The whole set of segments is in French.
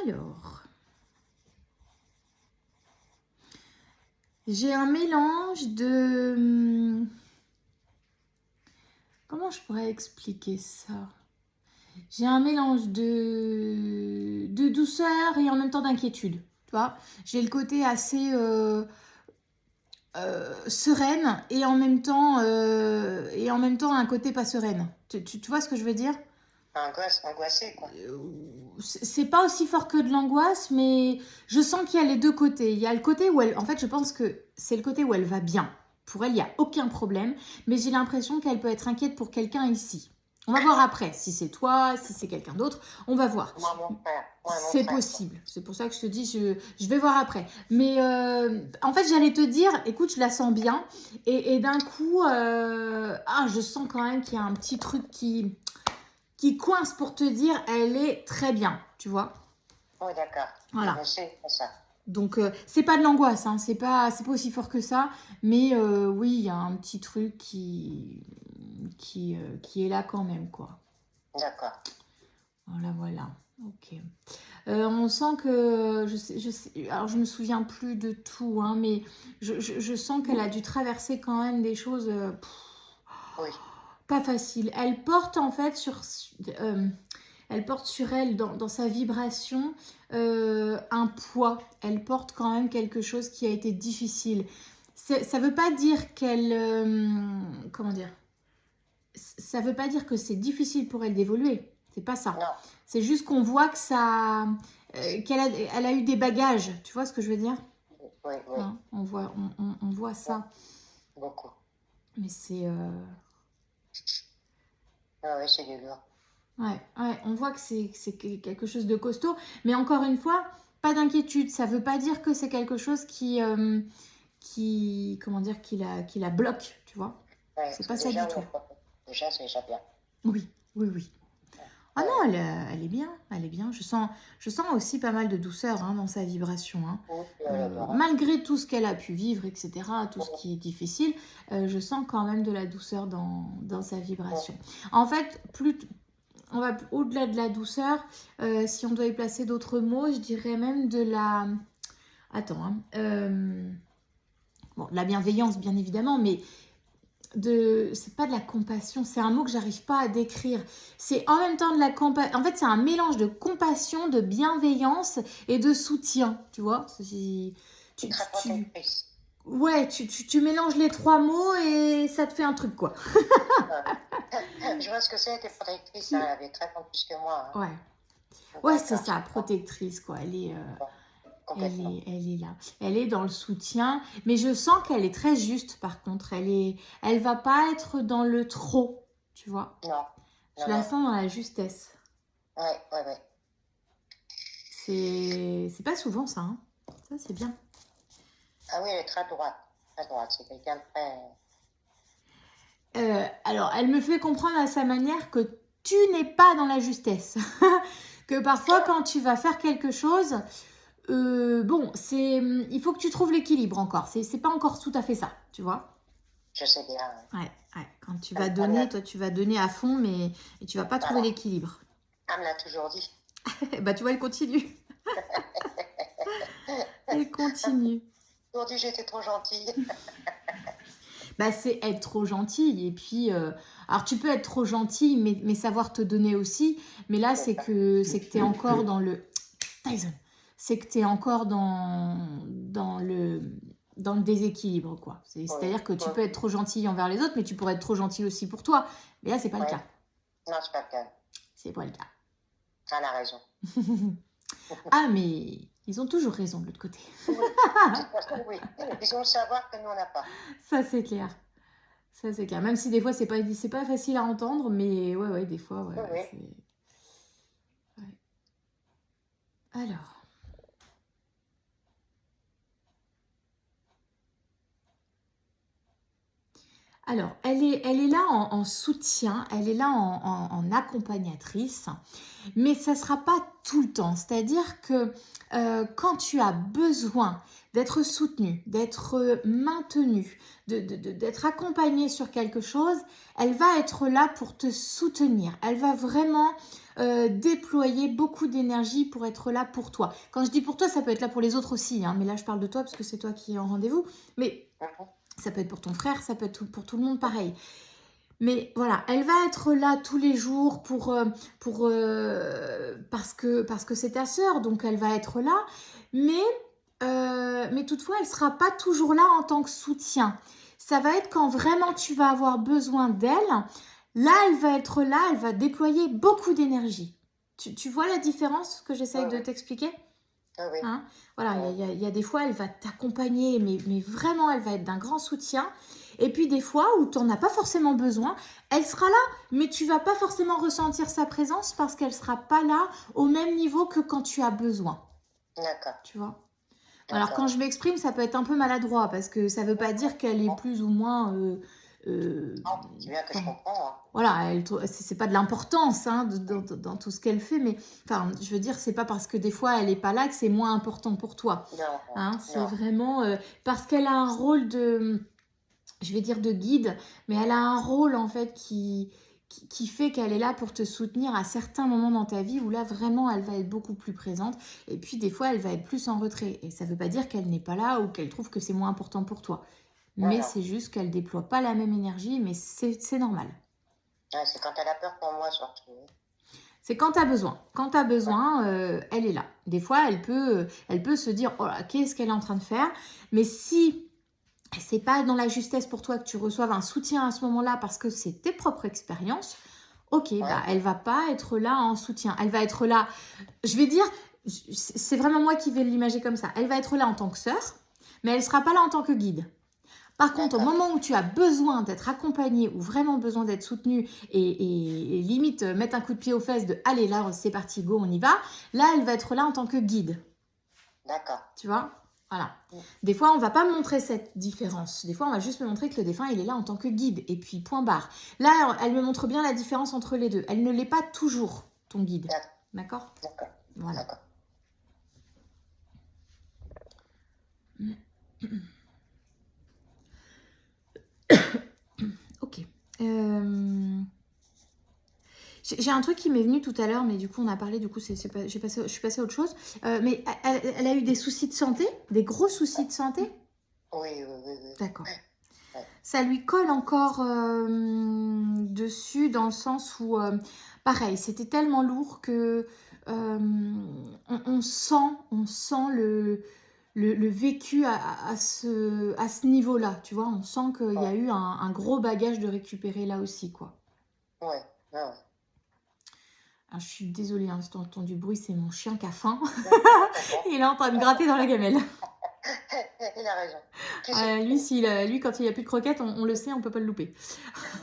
Alors, j'ai un mélange de... Comment je pourrais expliquer ça? J'ai un mélange de douceur et en même temps d'inquiétude. Tu vois, j'ai le côté assez sereine et en même temps un côté pas sereine. Tu vois ce que je veux dire? Angoissé, quoi. C'est pas aussi fort que de l'angoisse, mais je sens qu'il y a les deux côtés. Il y a le côté où elle, en fait, je pense que c'est le côté où elle va bien. Pour elle, il n'y a aucun problème, mais j'ai l'impression qu'elle peut être inquiète pour quelqu'un ici. On va voir après, si c'est toi, si c'est quelqu'un d'autre, on va voir. Moi, mon frère. C'est possible, c'est pour ça que je te dis, je vais voir après. Mais en fait, j'allais te dire, écoute, je la sens bien, et d'un coup, je sens quand même qu'il y a un petit truc qui coince pour te dire, elle est très bien, tu vois. Oui, d'accord. Voilà. Je sais, c'est ça. Donc, c'est pas de l'angoisse, hein, c'est pas aussi fort que ça, mais oui, il y a un petit truc qui est là quand même, quoi. D'accord. Voilà, ok. On sent que, alors je me souviens plus de tout, hein, mais je sens qu'elle a dû traverser quand même des choses Oui. pas faciles. Elle porte en fait elle porte sur elle, dans sa vibration, un poids. Elle porte quand même quelque chose qui a été difficile. Ça veut pas dire qu'elle... comment dire? Ça veut pas dire que c'est difficile pour elle d'évoluer. C'est pas ça. Non. C'est juste qu'on voit que ça... elle a eu des bagages. Tu vois ce que je veux dire? Oui. Hein, on voit ça. Beaucoup. Mais c'est... Oui, c'est du lourd. Ouais, on voit que c'est quelque chose de costaud. Mais encore une fois, pas d'inquiétude. Ça veut pas dire que c'est quelque chose qui la bloque, tu vois. Ouais, C'est pas ça du tout. Déjà, c'est déjà bien. Oui. Ah non, elle est bien, Je sens aussi pas mal de douceur, hein, dans sa vibration, hein. Malgré tout ce qu'elle a pu vivre, etc., tout ce qui est difficile, je sens quand même de la douceur dans sa vibration. En fait, on va au-delà de la douceur, si on doit y placer d'autres mots, je dirais même de la... Attends, hein, bon, de la bienveillance, bien évidemment, mais c'est pas de la compassion, c'est un mot que j'arrive pas à décrire. C'est en même temps de la compassion. En fait, c'est un mélange de compassion, de bienveillance et de soutien, tu vois. Ouais, tu mélanges les trois mots et ça te fait un truc, quoi. Je vois ce que c'est, t'es protectrice, hein, elle est très plus que moi. Hein. Ouais, c'est ça, protectrice, quoi. Elle est là. Elle est dans le soutien, mais je sens qu'elle est très juste, par contre. Elle va pas être dans le trop, tu vois. Non. Je la sens dans la justesse. Ouais. C'est pas souvent ça, hein. Ça, c'est bien. Ah oui, elle est très droite. Très droite, c'est quelqu'un de très... alors, elle me fait comprendre à sa manière que tu n'es pas dans la justesse. Que parfois, quand tu vas faire quelque chose, il faut que tu trouves l'équilibre encore. C'est pas encore tout à fait ça, tu vois. Je sais bien. Ouais. Quand tu vas donner, toi, tu vas donner à fond, mais tu vas pas trouver l'équilibre. Elle me l'a toujours dit. Bah, tu vois, elle continue. Elle continue. Aujourd'hui, j'étais trop gentille. Bah, c'est être trop gentille. Et puis, alors tu peux être trop gentille, mais savoir te donner aussi. Mais là, c'est que tu es encore dans le... Tyson. C'est que tu es encore dans le déséquilibre, quoi. C'est-à-dire que tu peux être trop gentille envers les autres, mais tu pourrais être trop gentille aussi pour toi. Mais là, c'est pas le cas. Non, c'est pas le cas. C'est pas le cas. Elle a raison. Ah, mais ils ont toujours raison de l'autre côté. Oui, ils ont le savoir que nous, on n'a pas. Ça, c'est clair. Même si des fois, c'est pas facile à entendre, mais ouais, des fois, ouais. Oui. Ouais. Alors. Alors, elle est là en soutien, elle est là en accompagnatrice, mais ça ne sera pas tout le temps. C'est-à-dire que quand tu as besoin d'être soutenu, d'être maintenu, d'être accompagné sur quelque chose, elle va être là pour te soutenir. Elle va vraiment déployer beaucoup d'énergie pour être là pour toi. Quand je dis pour toi, ça peut être là pour les autres aussi, hein, mais là je parle de toi parce que c'est toi qui es en rendez-vous. Mais ça peut être pour ton frère, ça peut être pour tout le monde pareil. Mais voilà, elle va être là tous les jours parce que c'est ta sœur, donc elle va être là. Mais toutefois, elle ne sera pas toujours là en tant que soutien. Ça va être quand vraiment tu vas avoir besoin d'elle. Là, elle va être là, elle va déployer beaucoup d'énergie. Tu vois la différence que j'essaye de t'expliquer ? Oui. Hein, voilà, il y a des fois, elle va t'accompagner, mais vraiment, elle va être d'un grand soutien. Et puis des fois où tu n'en as pas forcément besoin, elle sera là, mais tu ne vas pas forcément ressentir sa présence parce qu'elle ne sera pas là au même niveau que quand tu as besoin. D'accord. Tu vois ? Alors quand je m'exprime, ça peut être un peu maladroit parce que ça ne veut pas dire qu'elle est plus ou moins... c'est bien que je comprends. Hein. Voilà, c'est pas de l'importance hein, dans tout ce qu'elle fait, mais enfin, je veux dire, c'est pas parce que des fois elle est pas là que c'est moins important pour toi. Non, hein, c'est vraiment parce qu'elle a un rôle je vais dire de guide, mais elle a un rôle en fait qui fait qu'elle est là pour te soutenir à certains moments dans ta vie où là vraiment elle va être beaucoup plus présente et puis des fois elle va être plus en retrait et ça veut pas dire qu'elle n'est pas là ou qu'elle trouve que c'est moins important pour toi. Mais c'est juste qu'elle déploie pas la même énergie, mais c'est normal. Ouais, c'est quand elle a peur pour moi surtout. C'est quand tu as besoin. Quand tu as besoin, elle est là. Des fois, elle peut se dire, oh là, qu'est-ce qu'elle est en train de faire ? Mais si c'est pas dans la justesse pour toi que tu reçoives un soutien à ce moment-là parce que c'est tes propres expériences, ok, bah, elle va pas être là en soutien. Elle va être là, je vais dire, c'est vraiment moi qui vais l'imager comme ça. Elle va être là en tant que sœur, mais elle sera pas là en tant que guide. Par contre, au moment où tu as besoin d'être accompagné ou vraiment besoin d'être soutenu et limite mettre un coup de pied aux fesses de « allez, là, c'est parti, go, on y va », là, elle va être là en tant que guide. D'accord. Tu vois ? Voilà. Des fois, on ne va pas montrer cette différence. Des fois, on va juste me montrer que le défunt, il est là en tant que guide. Et puis, point barre. Là, elle me montre bien la différence entre les deux. Elle ne l'est pas toujours, ton guide. D'accord ? D'accord. Voilà. D'accord. Ok. J'ai un truc qui m'est venu tout à l'heure, mais du coup on a parlé, du coup je suis passée à autre chose. Mais elle a eu des soucis de santé, des gros soucis de santé ? Oui. D'accord. Ça lui colle encore dessus dans le sens où, pareil, c'était tellement lourd que on sent le vécu à ce niveau-là, tu vois. On sent qu'il y a eu un gros bagage de récupérer là aussi, quoi. Ouais. Alors, je suis désolée, hein, si tu entends du bruit, c'est mon chien qui a faim. Il est en train de gratter dans la gamelle. Il a raison. Lui, quand il n'y a plus de croquettes, on le sait, on ne peut pas le louper.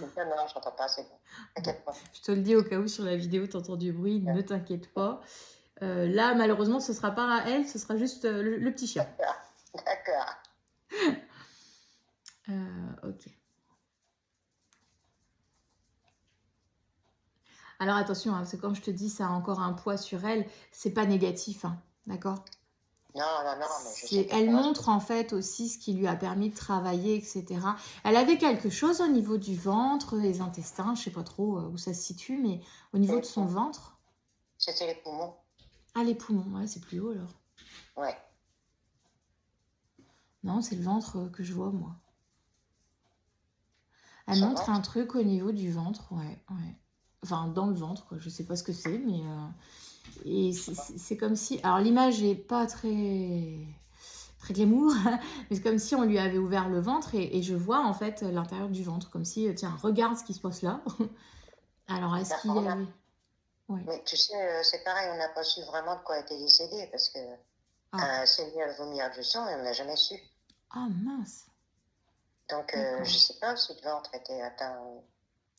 Non, je n'entends pas, c'est bon. T'inquiète pas. Je te le dis au cas où sur la vidéo, tu entends du bruit, ne t'inquiète pas. Là, malheureusement, ce ne sera pas à elle, ce sera juste le petit chien. D'accord. Ok. Alors attention, hein, parce que quand je te dis ça a encore un poids sur elle, c'est pas négatif, hein, d'accord ? Non, mais je sais elle montre en fait aussi ce qui lui a permis de travailler, etc. Elle avait quelque chose au niveau du ventre, les intestins, je sais pas trop où ça se situe, mais au niveau de son ventre. C'était les poumons. Ah, les poumons, ouais, c'est plus haut alors. Ouais. Non, c'est le ventre que je vois, moi. Elle montre un truc au niveau du ventre, ouais. Enfin, dans le ventre, quoi. Je sais pas ce que c'est, mais... Et c'est comme si... Alors, l'image est pas très glamour, mais c'est comme si on lui avait ouvert le ventre et je vois, en fait, l'intérieur du ventre. Comme si, tiens, regarde ce qui se passe là. Alors, est-ce qu'il y avait... Ouais. Mais tu sais, c'est pareil, on n'a pas su vraiment de quoi était décédé, parce que saigner à vomir du sang, on n'a jamais su. Ah, mince. Donc, je ne sais pas si le ventre était atteint...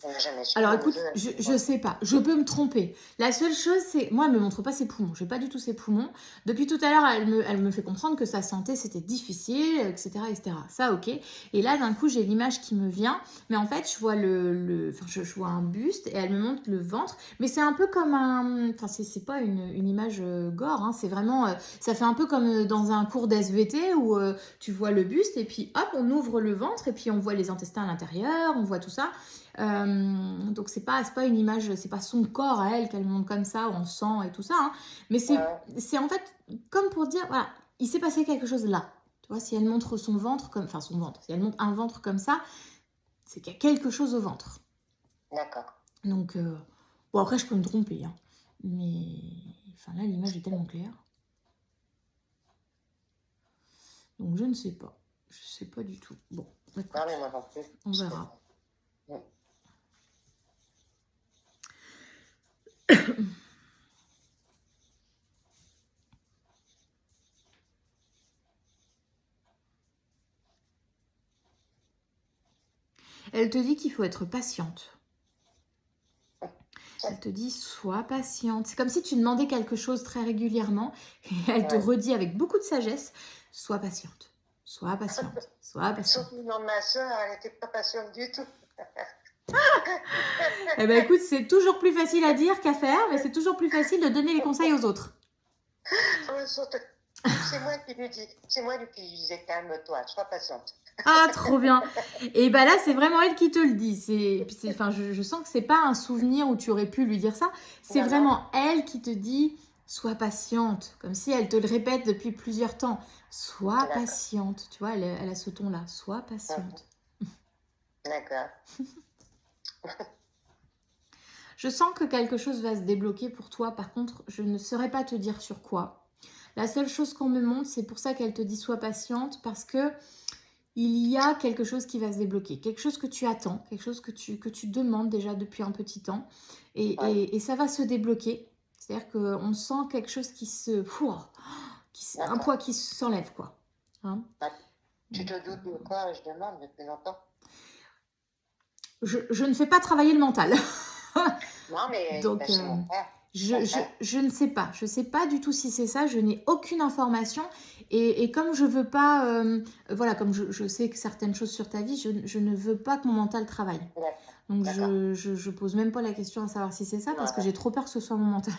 On n'a jamais su. Alors écoute, je sais pas, je peux me tromper. La seule chose, c'est, moi, elle me montre pas ses poumons. Je n'ai pas du tout ses poumons. Depuis tout à l'heure, elle me fait comprendre que sa santé, c'était difficile, etc., etc. Ça, ok. Et là, d'un coup, j'ai l'image qui me vient. Mais en fait, je vois je vois un buste et elle me montre le ventre. Mais c'est un peu comme un... Enfin, c'est pas une image gore. Hein, c'est vraiment... ça fait un peu comme dans un cours d'SVT où tu vois le buste et puis hop, on ouvre le ventre et puis on voit les intestins à l'intérieur, on voit tout ça. Donc c'est pas une image, c'est pas son corps à elle qu'elle montre comme ça, en sang et tout ça, hein. Mais c'est en fait comme pour dire, voilà, il s'est passé quelque chose là. Tu vois, si elle montre son ventre, enfin son ventre, si elle montre un ventre comme ça, c'est qu'il y a quelque chose au ventre. D'accord. Donc, bon, après, je peux me tromper, hein. Mais, enfin, là, l'image est tellement claire. Donc, je ne sais pas. Je sais pas du tout. Bon, écoute, Non, mais moi non plus. on verra. Elle te dit qu'il faut être patiente. Elle te dit, sois patiente. C'est comme si tu demandais quelque chose très régulièrement. Et elle te redit avec beaucoup de sagesse, sois patiente. Sois patiente. Sois patiente. Sauf le nom de ma soeur, elle n'était pas patiente du tout. Eh ben écoute, c'est toujours plus facile à dire qu'à faire, mais c'est toujours plus facile de donner les conseils aux autres. C'est moi qui lui dis, c'est moi qui lui disais, calme-toi, sois patiente. Ah, trop bien. Et bah là, c'est vraiment elle qui te le dit. Enfin, je sens que c'est pas un souvenir où tu aurais pu lui dire ça. C'est vraiment elle qui te dit, sois patiente. Comme si elle te le répète depuis plusieurs temps. Sois patiente. Tu vois, elle a ce ton-là. Sois patiente. D'accord. Je sens que quelque chose va se débloquer pour toi. Par contre, je ne saurais pas te dire sur quoi. La seule chose qu'on me montre, c'est pour ça qu'elle te dit sois patiente, parce que il y a quelque chose qui va se débloquer, quelque chose que tu attends, quelque chose que tu demandes déjà depuis un petit temps, et ça va se débloquer. C'est-à-dire qu'on sent quelque chose un poids qui s'enlève, quoi. Hein? Tu te doutes de quoi je demande depuis longtemps? Je ne fais pas travailler le mental. Non, mais donc, je ne sais pas. Je ne sais pas du tout si c'est ça. Je n'ai aucune information. Et comme je veux pas... voilà, comme je sais que certaines choses sur ta vie, je ne veux pas que mon mental travaille. Donc, je pose même pas la question à savoir si c'est ça, parce que j'ai trop peur que ce soit mon mental.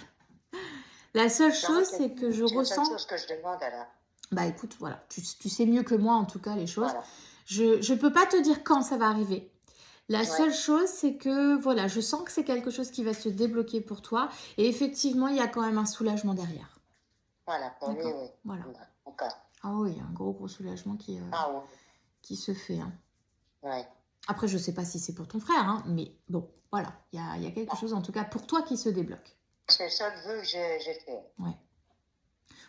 La seule chose, c'est que je ressens... C'est la seule chose que je demande, alors. Bah écoute, voilà. Tu sais mieux que moi, en tout cas, les choses. Voilà. Je ne peux pas te dire quand ça va arriver. La seule chose, c'est que, voilà, je sens que c'est quelque chose qui va se débloquer pour toi. Et effectivement, il y a quand même un soulagement derrière. Voilà, pour lui, oui. Voilà. Ah oui, il y a un gros soulagement qui se fait. Hein. Ouais. Après, je ne sais pas si c'est pour ton frère, hein, mais bon, voilà. Il y a quelque chose, en tout cas, pour toi qui se débloque. C'est le seul vœu que j'ai fait. Ouais.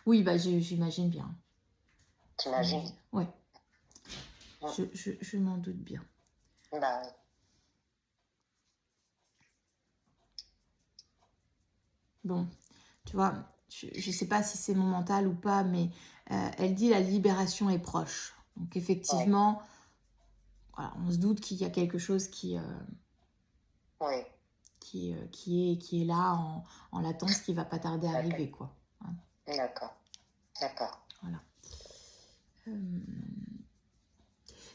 Oui, bah, j'imagine bien. T'imagines? Ouais. Je m'en doute bien. Bah, bon, tu vois, je ne sais pas si c'est mon mental ou pas, mais elle dit la libération est proche. Donc effectivement, voilà, on se doute qu'il y a quelque chose qui est là en latence, qui ne va pas tarder à arriver, quoi. Hein. D'accord. Voilà.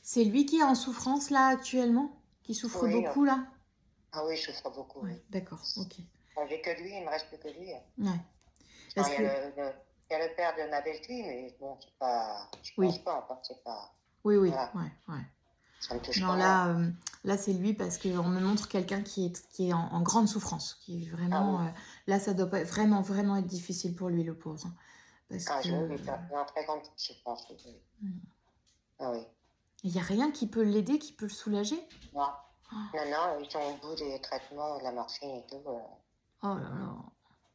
C'est lui qui est en souffrance là actuellement, qui souffre beaucoup là. Ah oui, il souffre beaucoup. Ouais, d'accord, ok. J'ai que lui, il ne me reste plus que lui. Ouais. Parce il y a le père de ma belle-fille, mais bon, c'est pas. Je pense pas, enfin, c'est pas. Oui, voilà. Ouais. Ça me touche non, pas. Là c'est lui, parce qu'on me montre quelqu'un qui est en grande souffrance, qui est vraiment. Là, ça doit pas vraiment être difficile pour lui, le pauvre. Parce que... je veux, il est en très grande souffrance. Ah oui. Il n'y a rien qui peut l'aider, qui peut le soulager? Non. Non, ils sont au bout des traitements, de la morphine et tout. Oh là là.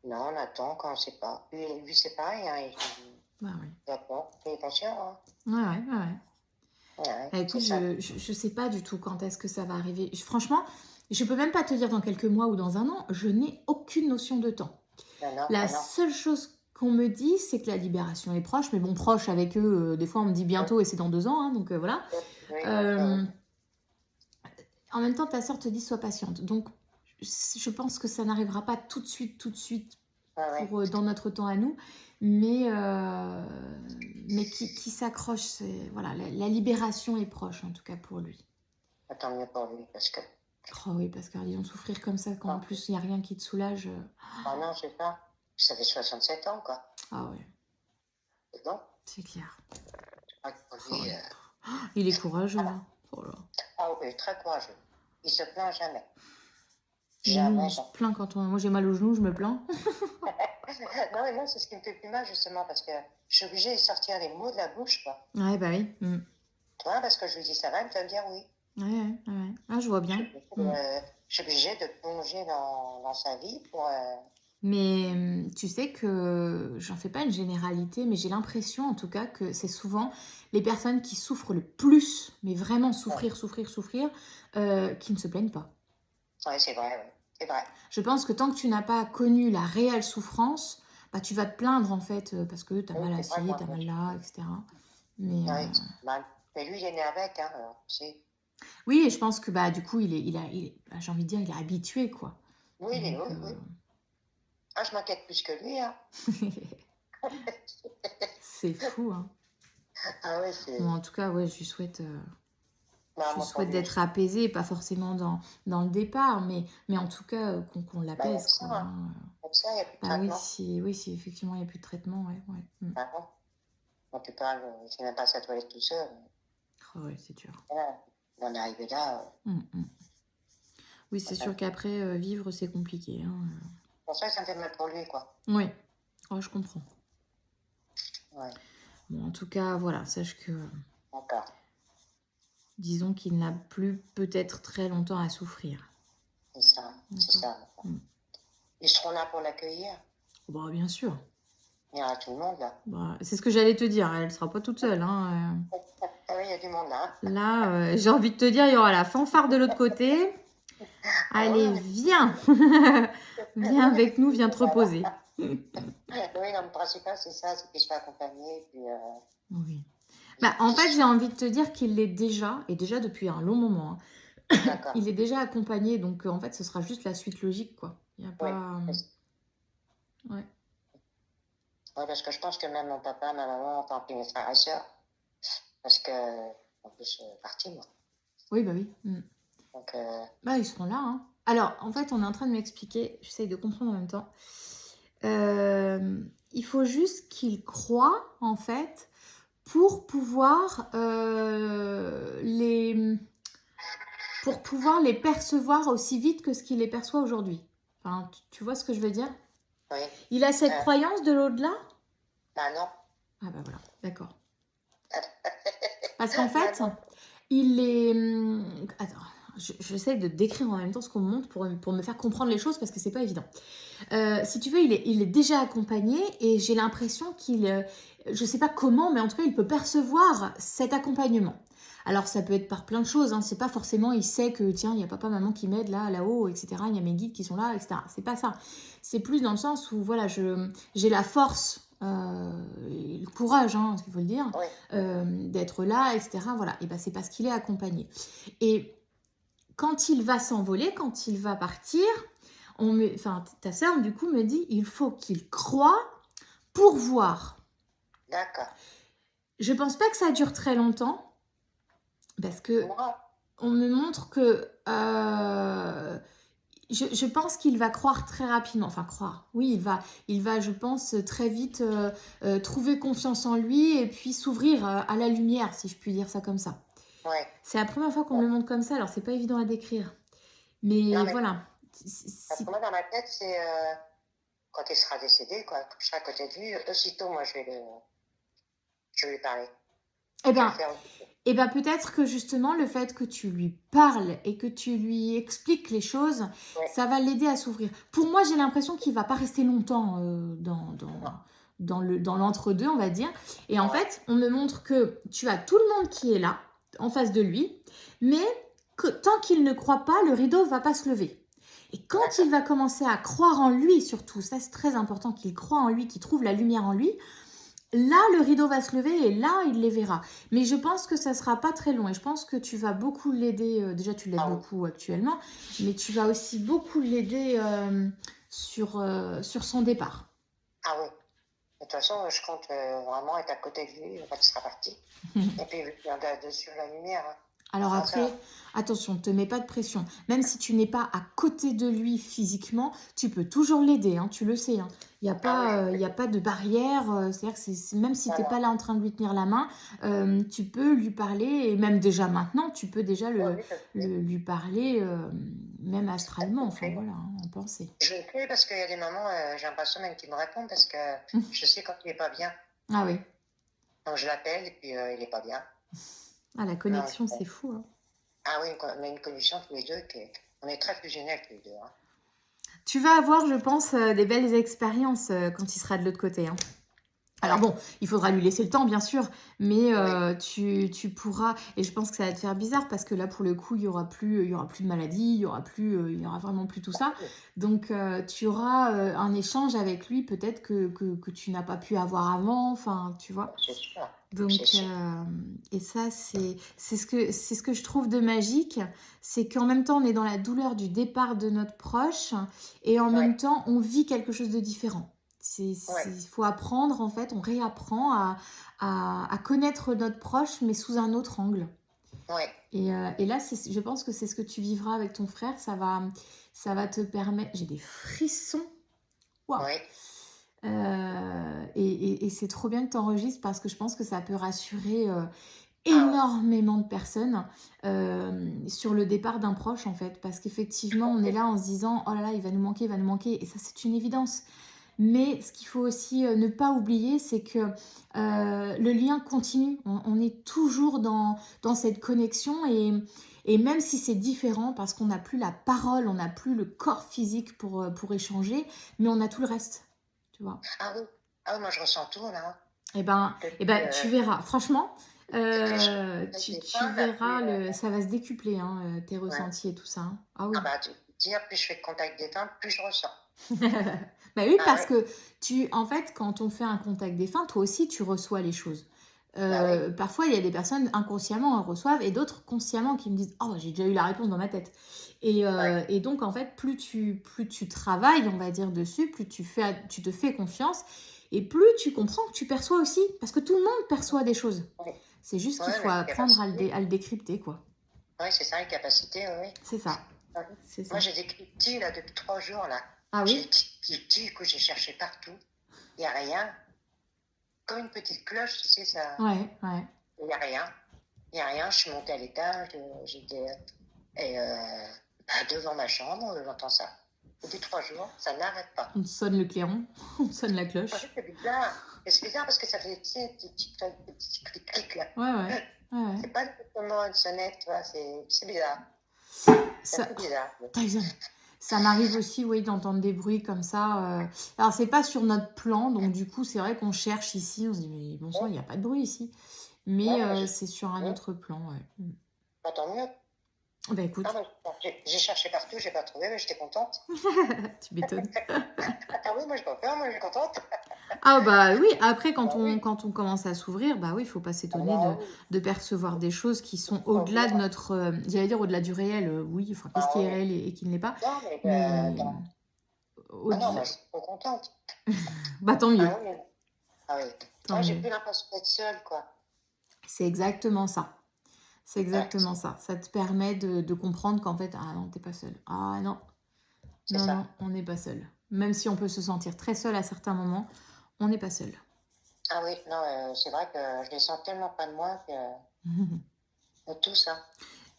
Non, on attend quand on ne sait pas. Lui c'est pareil. Hein, d'accord, il est conscient. Hein. Ouais. Écoute, je sais pas du tout quand est-ce que ça va arriver. Franchement, je peux même pas te dire dans quelques mois ou dans un an. Je n'ai aucune notion de temps. La seule chose qu'on me dit, c'est que la libération est proche. Mais bon, proche avec eux, des fois on me dit bientôt et c'est dans 2 ans. Hein, donc voilà. En même temps, ta soeur te dit sois patiente. Donc, je pense que ça n'arrivera pas tout de suite dans notre temps à nous. Mais qui s'accroche, voilà, la libération est proche, en tout cas pour lui. Tant mieux pour lui, parce que... Oh oui, parce qu'en souffrir comme ça, quand en plus il n'y a rien qui te soulage... Ah non, je sais pas. Ça fait 67 ans, quoi. Ah ouais. C'est bon. C'est clair. Lui, il est courageux, là. Oh là. Ah oui, très courageux. il se plaint jamais. Nous, Jamais, on se jamais. plaint quand moi j'ai mal au genou, je me plains. Non, mais moi, c'est ce qui me fait plus mal, justement, parce que je suis obligée de sortir les mots de la bouche, quoi. Ouais, bah oui. Tu vois, parce que je lui dis ça va, il va me dire oui. Ouais. Ah, je vois bien. Je suis obligée de plonger dans sa vie pour... Mais tu sais que j'en fais pas une généralité, mais j'ai l'impression en tout cas que c'est souvent les personnes qui souffrent le plus, mais vraiment souffrir, qui ne se plaignent pas. Oui, c'est vrai, ouais. C'est vrai. Je pense que tant que tu n'as pas connu la réelle souffrance, bah, tu vas te plaindre en fait parce que tu as mal à ci, tu as mal là, etc. Mais oui, mal. Mais lui, il est né avec, hein, c'est... oui, et je pense que bah, du coup, j'ai envie de dire, il est habitué, quoi. Oui, Donc, oui. Ah, je m'inquiète plus que lui, hein. C'est fou, hein. Ah ouais, c'est... Bon, en tout cas, ouais, je lui souhaite... Non, je moi, pour souhaite lui, d'être apaisée, pas forcément dans le départ, mais en tout cas qu'on bah, l'apaise, ça, quoi. hein. Comme ça, il n'y a plus de Bah oui, traitement. si effectivement il n'y a plus de traitement, ouais. Ah bon. Quand tu parles, il fait même pas sa toilette tout seul. Oh, ouais, c'est dur. Voilà. On est arrivé là. Oui, c'est sûr qu'après, vivre, c'est compliqué. Hein. Pour ça, ça me fait mal pour lui, quoi. Oui, oh, je comprends. Ouais. Bon, en tout cas, voilà, sache que... D'accord. Disons qu'il n'a plus peut-être très longtemps à souffrir. C'est ça, c'est ça. Ils seront là pour l'accueillir. Bah, bien sûr. Il y aura tout le monde, là. Bah, c'est ce que j'allais te dire, elle ne sera pas toute seule. Hein. Ah oui, il y a du monde, là. Là, j'ai envie de te dire, il y aura la fanfare de l'autre côté. Allez, viens. Viens avec nous, viens te reposer. Oui, non, le principal, c'est ça, c'est qu'il soit accompagné. Puis, oui. Bah, en fait, j'ai envie de te dire qu'il l'est déjà, et déjà depuis un long moment. Hein. Il est déjà accompagné, donc en fait, ce sera juste la suite logique, quoi. Il n'y a pas... Ouais. Oui, parce que je pense que même mon papa, ma maman, tant pis mes frères et sœurs, parce que, en plus, parti, moi. Oui, bah oui. Donc, bah, ils seront là. Hein. Alors, en fait, on est en train de m'expliquer, j'essaye de comprendre en même temps. Il faut juste qu'ils croient, en fait, pour pouvoir pour pouvoir les percevoir aussi vite que ce qu'il les perçoit aujourd'hui. Enfin, tu vois ce que je veux dire? Oui. Il a cette croyance de l'au-delà? Bah non. Ah bah voilà, d'accord. Parce qu'en fait, il est... Attends, j'essaie de décrire en même temps ce qu'on me montre pour me faire comprendre les choses parce que c'est pas évident. Si tu veux, il est déjà accompagné et j'ai l'impression qu'il... je sais pas comment, mais en tout cas, il peut percevoir cet accompagnement. Alors, ça peut être par plein de choses. Hein. C'est pas forcément, il sait que, tiens, il y a papa, maman qui m'aident là-haut, etc. Il y a mes guides qui sont là, etc. C'est pas ça. C'est plus dans le sens où, voilà, j'ai la force, le courage, hein, ce qu'il faut le dire, d'être là, etc. Voilà. Et ben, c'est parce qu'il est accompagné. Et quand il va s'envoler, quand il va partir, ta sœur, du coup, me dit, il faut qu'il croie pour voir. D'accord. Je pense pas que ça dure très longtemps. Parce que on me montre que je pense qu'il va croire très rapidement. Enfin, croire. Oui, il va je pense, très vite trouver confiance en lui et puis s'ouvrir à la lumière, si je puis dire ça comme ça. Ouais. C'est la première fois qu'on me le montre comme ça, alors c'est pas évident à décrire. Mais voilà. Parce que moi, dans ma tête, c'est quand il sera décédé, quoi, je serai à côté de lui, aussitôt, moi, je vais lui parler. Eh ben peut-être que justement le fait que tu lui parles et que tu lui expliques les choses, ça va l'aider à s'ouvrir. Pour moi, j'ai l'impression qu'il va pas rester longtemps dans l'entre-deux, on va dire. Et en fait, on me montre que tu as tout le monde qui est là, en face de lui, mais que tant qu'il ne croit pas, le rideau va pas se lever. Et quand il va commencer à croire en lui, surtout, ça c'est très important, qu'il croit en lui, qu'il trouve la lumière en lui, là, le rideau va se lever et là, il les verra. Mais je pense que ça ne sera pas très long et je pense que tu vas beaucoup l'aider. Déjà, tu l'aides beaucoup actuellement, mais tu vas aussi beaucoup l'aider sur son départ. Ah oui. De toute façon, je compte vraiment être à côté de lui quand il sera parti. Et puis, il y a dessus la lumière. Hein. Alors Sans ça. après, attention, ne te mets pas de pression. Même si tu n'es pas à côté de lui physiquement, tu peux toujours l'aider, hein, tu le sais. Hein. Il n'y a Ah oui, pas, il y a pas de barrière. C'est-à-dire que même si tu n'es voilà. pas là en train de lui tenir la main, tu peux lui parler. Et même déjà maintenant, tu peux déjà Oui, oui, lui parler, même astralement, je enfin sais. voilà, hein, en pensée. Je le fais parce qu'il y a des moments, j'ai l'impression même qu'il me répond parce que je sais quand il n'est pas bien. Ah oui, Donc je l'appelle et puis il n'est pas bien. ah, la Donc, connexion, c'est fou. Hein. ah oui, on a une connexion tous les deux. On est très fusionnels tous les deux. Hein. Tu vas avoir, je pense, des belles expériences quand il sera de l'autre côté. Hein. Alors Ouais, bon, il faudra lui laisser le temps, bien sûr, mais oui, tu pourras, et je pense que ça va te faire bizarre parce que là, pour le coup, il y aura plus de maladie, il y aura vraiment plus tout ça. Donc, tu auras un échange avec lui, peut-être que tu n'as pas pu avoir avant, enfin, tu vois. c'est sûr. Donc, C'est sûr. et ça, c'est ce que je trouve de magique, c'est qu'en même temps, on est dans la douleur du départ de notre proche, et en Ouais, même temps, on vit quelque chose de différent. ouais, Il faut apprendre, en fait, on réapprend à connaître notre proche, mais sous un autre angle. ouais. Et là, je pense que c'est ce que tu vivras avec ton frère. Ça va te permettre... J'ai des frissons. Waouh! Ouais. Et c'est trop bien que tu enregistres parce que je pense que ça peut rassurer Ah ouais. énormément de personnes sur le départ d'un proche, en fait. Parce qu'effectivement, on est là en se disant, oh là là, il va nous manquer, il va nous manquer. Et ça, c'est une évidence. Mais ce qu'il faut aussi ne pas oublier, c'est que le lien continue. On est toujours dans cette connexion et même si c'est différent, parce qu'on n'a plus la parole, on n'a plus le corps physique pour échanger, mais on a tout le reste, tu vois. Ah oui. Ah oui, moi je ressens tout là. Eh Depuis, ben, tu verras. Franchement, plus je tu téléphone, là, verras, plus. ça va se décupler, hein, tes Ouais. ressentis et tout ça. Hein. Ah oui. Ah bah, tu peux dire, plus je fais de contact défunt, plus je ressens. Bah oui, Ah parce ouais. que en fait, quand on fait un contact défunt, toi aussi, tu reçois les choses. Bah oui. Parfois, il y a des personnes inconsciemment elles reçoivent et d'autres consciemment qui me disent oh, j'ai déjà eu la réponse dans ma tête. Ouais. Et donc, en fait, plus tu travailles, on va dire, dessus, plus tu te fais confiance et plus tu comprends que tu perçois aussi. Parce que tout le monde perçoit des choses. Ouais, C'est juste qu'il ouais, faut mais apprendre capacité. à le décrypter, quoi. Ouais, c'est ça, les capacités, oui. Oui. C'est ça. Ouais. C'est Moi, ça. j'ai des petits là depuis 3 jours là. Ah J'ai oui? des petits que j'ai cherché partout. Il n'y a rien. Comme une petite cloche, tu sais, ça. Ouais, ouais. Il n'y a rien. Il n'y a rien. Je suis montée à l'étage. J'étais et, devant ma chambre. J'entends ça. Depuis 3 jours, ça n'arrête pas. On sonne le clairon, on sonne la En cloche. fait, c'est bizarre. Et c'est bizarre parce que ça fait tu sais, des petits clics là. Ouais, ouais. Ouais, C'est ouais. pas exactement une sonnette, tu vois. C'est bizarre. C'est Ça, assez bizarre. Tyson. Ça m'arrive aussi, oui, d'entendre des bruits comme ça. Alors, c'est pas sur notre plan, donc du coup, c'est vrai qu'on cherche ici. On se dit, mais bon sang, Ouais, il n'y a pas de bruit ici. ouais, Mais non, mais c'est sur un autre plan, ouais. bah, tant mieux. Bah Ah, écoute, bah, j'ai cherché partout, j'ai pas trouvé, mais j'étais contente. tu m'étonnes. Ah oui, moi j'ai pas peur, moi je suis contente. Ah bah oui, après, Ah oui, quand on commence à s'ouvrir, bah oui, il faut pas ah s'étonner bah oui, de percevoir des choses qui sont faut au-delà de ouvrir. notre... j'allais dire au-delà du réel, oui, enfin, qu'est-ce Ah qui est oui. réel et qui ne l'est pas. Non, mais Mais ah non, au-delà... moi je suis trop contente. Bah tant mieux, Ah oui, ah oui. tant Moi j'ai mieux. plus l'impression d'être seule, quoi. C'est exactement ça. C'est Ouais, exactement ça. Ça te permet de comprendre qu'en fait, ah non, t'es pas seul. Ah non, c'est non, ça. non, on n'est pas seul. Même si on peut se sentir très seul à certains moments, on n'est pas seul. Ah oui, non, c'est vrai que je les sens tellement pas de moi que tout ça.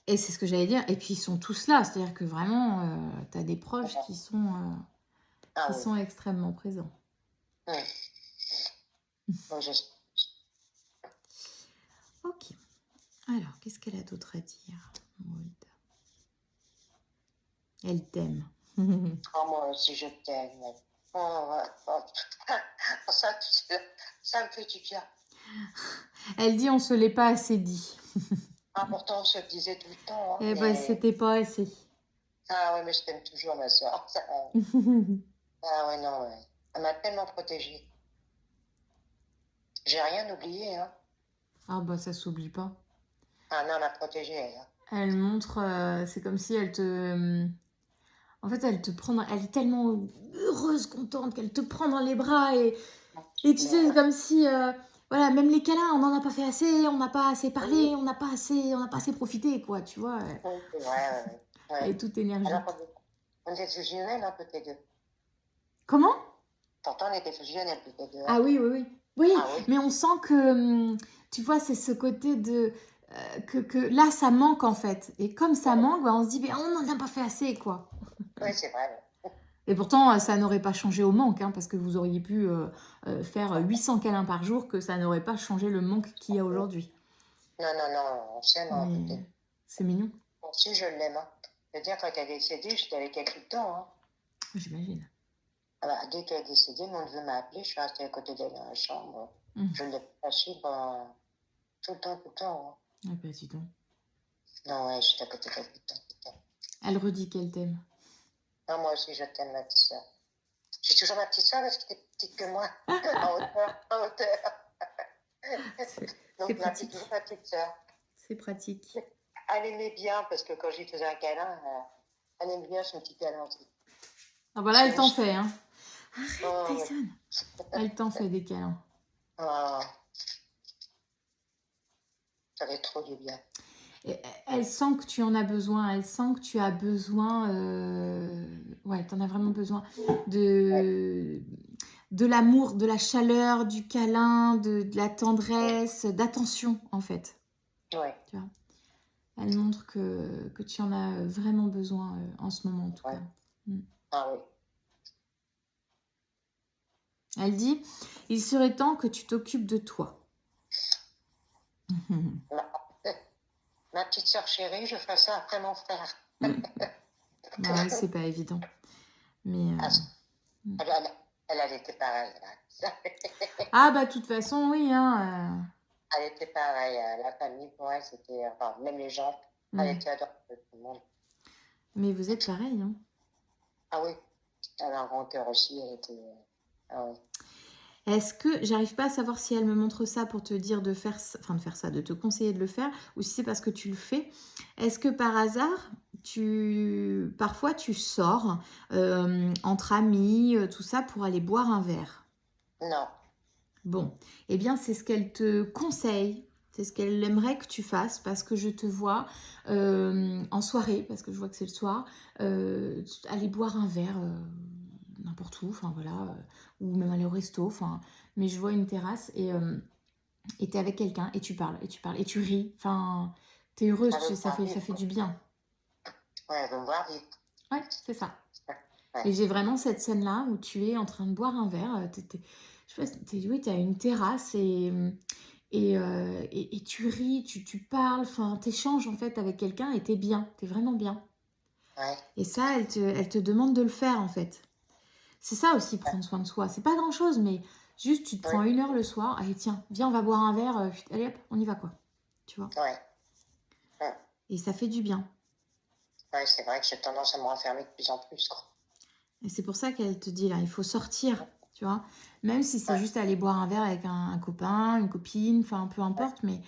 Et c'est ce que j'allais dire. Et puis ils sont tous là. C'est-à-dire que vraiment, tu as des proches Ah qui oui, sont extrêmement présents. oui. Moi, Ok. Alors, qu'est-ce qu'elle a d'autre à dire, Maud? Elle t'aime. oh, moi aussi je t'aime. Oh, ouais, oh. ça, ça me fait du bien. Elle dit on se l'est pas assez dit. Ah, pourtant on se le disait tout le temps, hein, Eh ben, mais... c'était pas assez. Ah ouais, mais je t'aime toujours, ma soeur. Ah ouais, non, ouais. Elle m'a tellement protégée. J'ai rien oublié, hein. Ah bah ça s'oublie pas. Ah non, elle m'a protégée, elle. Hein. Elle montre, c'est comme si elle te... En fait, elle te prend, elle est tellement heureuse, contente qu'elle te prend dans les bras et tu sais, Mais, c'est comme si voilà, même les câlins, on n'en a pas fait assez, on n'a pas assez parlé, on n'a pas assez profité, quoi, tu vois. Oui, c'est vrai, Elle est toute énergique. Alors, on était fusionnels, hein, toutes les deux. Comment? Pourtant, on était fusionnels, toutes les deux. Ah oui, oui, oui. Oui, Ah oui. mais on sent que, tu vois, c'est ce côté de... que là, ça manque, en fait. Et comme ça manque, bah, on se dit, mais on n'en a pas fait assez, quoi. Oui, c'est vrai. Et pourtant, ça n'aurait pas changé au manque, hein, parce que vous auriez pu faire 800 câlins par jour, que ça n'aurait pas changé le manque qu'il y a aujourd'hui. Non, on s'aime. Hein, Mais c'est mignon. moi aussi, je l'aime. Hein. C'est-à-dire, quand elle est décédée, j'étais avec elle tout le temps. Hein. J'imagine. Alors, dès qu'elle est décédée, mon neveu m'a appelé, je suis restée à côté d'elle dans la chambre. Je l'ai cachée pendant tout le temps. Hein. Ah bah, dis donc. Non, ouais, j'étais à côté d'elle tout le temps. Elle redit qu'elle t'aime. Non, moi aussi, je t'aime, ma petite soeur. J'ai toujours ma petite soeur parce qu'elle est petite que moi. En hauteur. Donc, ma petite soeur. C'est pratique. Elle aimait bien, parce que quand j'y faisais un câlin, elle aimait bien son petit câlin aussi. Ah bah là, elle t'en fait, hein. Arrête, Oh, Tyson. Elle t'en fait des câlins. oh. Ça fait trop du bien. Et elle sent que tu en as besoin. Elle sent que tu as besoin... Ouais, tu en as vraiment besoin de l'amour, de la chaleur, du câlin, de la tendresse, d'attention, en fait. Ouais. Tu vois. Elle montre que tu en as vraiment besoin en ce moment, en tout cas. Ah oui. Elle dit, il serait temps que tu t'occupes de toi. Ma petite soeur chérie, je ferai ça après mon frère. Bah oui, c'est pas évident. Mais... Elle était pareille. Ah bah de toute façon, oui. Hein, Elle était pareille. La famille, pour elle, c'était... Enfin, même les gens, elle était adorable de tout le monde. Mais vous êtes pareil, hein. Ah oui. Elle a un grand cœur aussi. Elle était... Ah oui. Est-ce que j'arrive pas à savoir si elle me montre ça pour te dire de faire ça, de te conseiller de le faire, ou si c'est parce que tu le fais. Est-ce que par hasard, parfois tu sors entre amis, tout ça, pour aller boire un verre? Non. Bon, eh bien c'est ce qu'elle te conseille. C'est ce qu'elle aimerait que tu fasses, parce que je te vois en soirée, parce que je vois que c'est le soir, aller boire un verre n'importe où, enfin voilà, ou même aller au resto, enfin, mais je vois une terrasse et t'es avec quelqu'un et tu parles, et tu ris, enfin, t'es heureuse, ça fait du bien. Ouais, elle veut me voir vite. Ouais, c'est ça. Ouais. Et j'ai vraiment cette scène-là où tu es en train de boire un verre, je sais pas, oui, t'as une terrasse et tu ris, tu parles, enfin, t'échanges en fait avec quelqu'un et t'es bien, t'es vraiment bien. Ouais. Et ça, elle te demande de le faire en fait. C'est ça aussi, prendre soin de soi. C'est pas grand-chose, mais juste, tu te prends 1 heure le soir. Allez, tiens, viens, on va boire un verre. Allez, hop, on y va, quoi. Tu vois. Ouais. Et ça fait du bien. Ouais, c'est vrai que j'ai tendance à me renfermer de plus en plus, quoi. Et c'est pour ça qu'elle te dit, là, il faut sortir, tu vois. Même si c'est juste aller boire un verre avec un copain, une copine, enfin, peu importe, mais...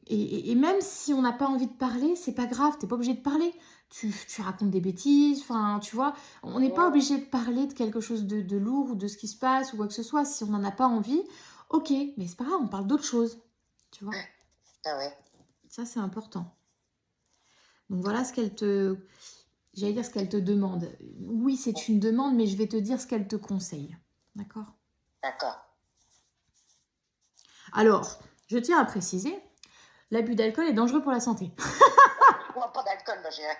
Et même si on n'a pas envie de parler, c'est pas grave, t'es pas obligé de parler. Tu racontes des bêtises, enfin, tu vois. On n'est pas obligé de parler de quelque chose de lourd ou de ce qui se passe ou quoi que ce soit. Si on n'en a pas envie, ok, mais c'est pas grave, on parle d'autre chose, tu vois. Ah ouais. Ça, c'est important. Donc voilà ce qu'elle te... J'allais dire ce qu'elle te demande. Oui, c'est une demande, mais je vais te dire ce qu'elle te conseille. D'accord? D'accord. Alors, je tiens à préciser, l'abus d'alcool est dangereux pour la santé. Je bois pas d'alcool, moi, j'irais.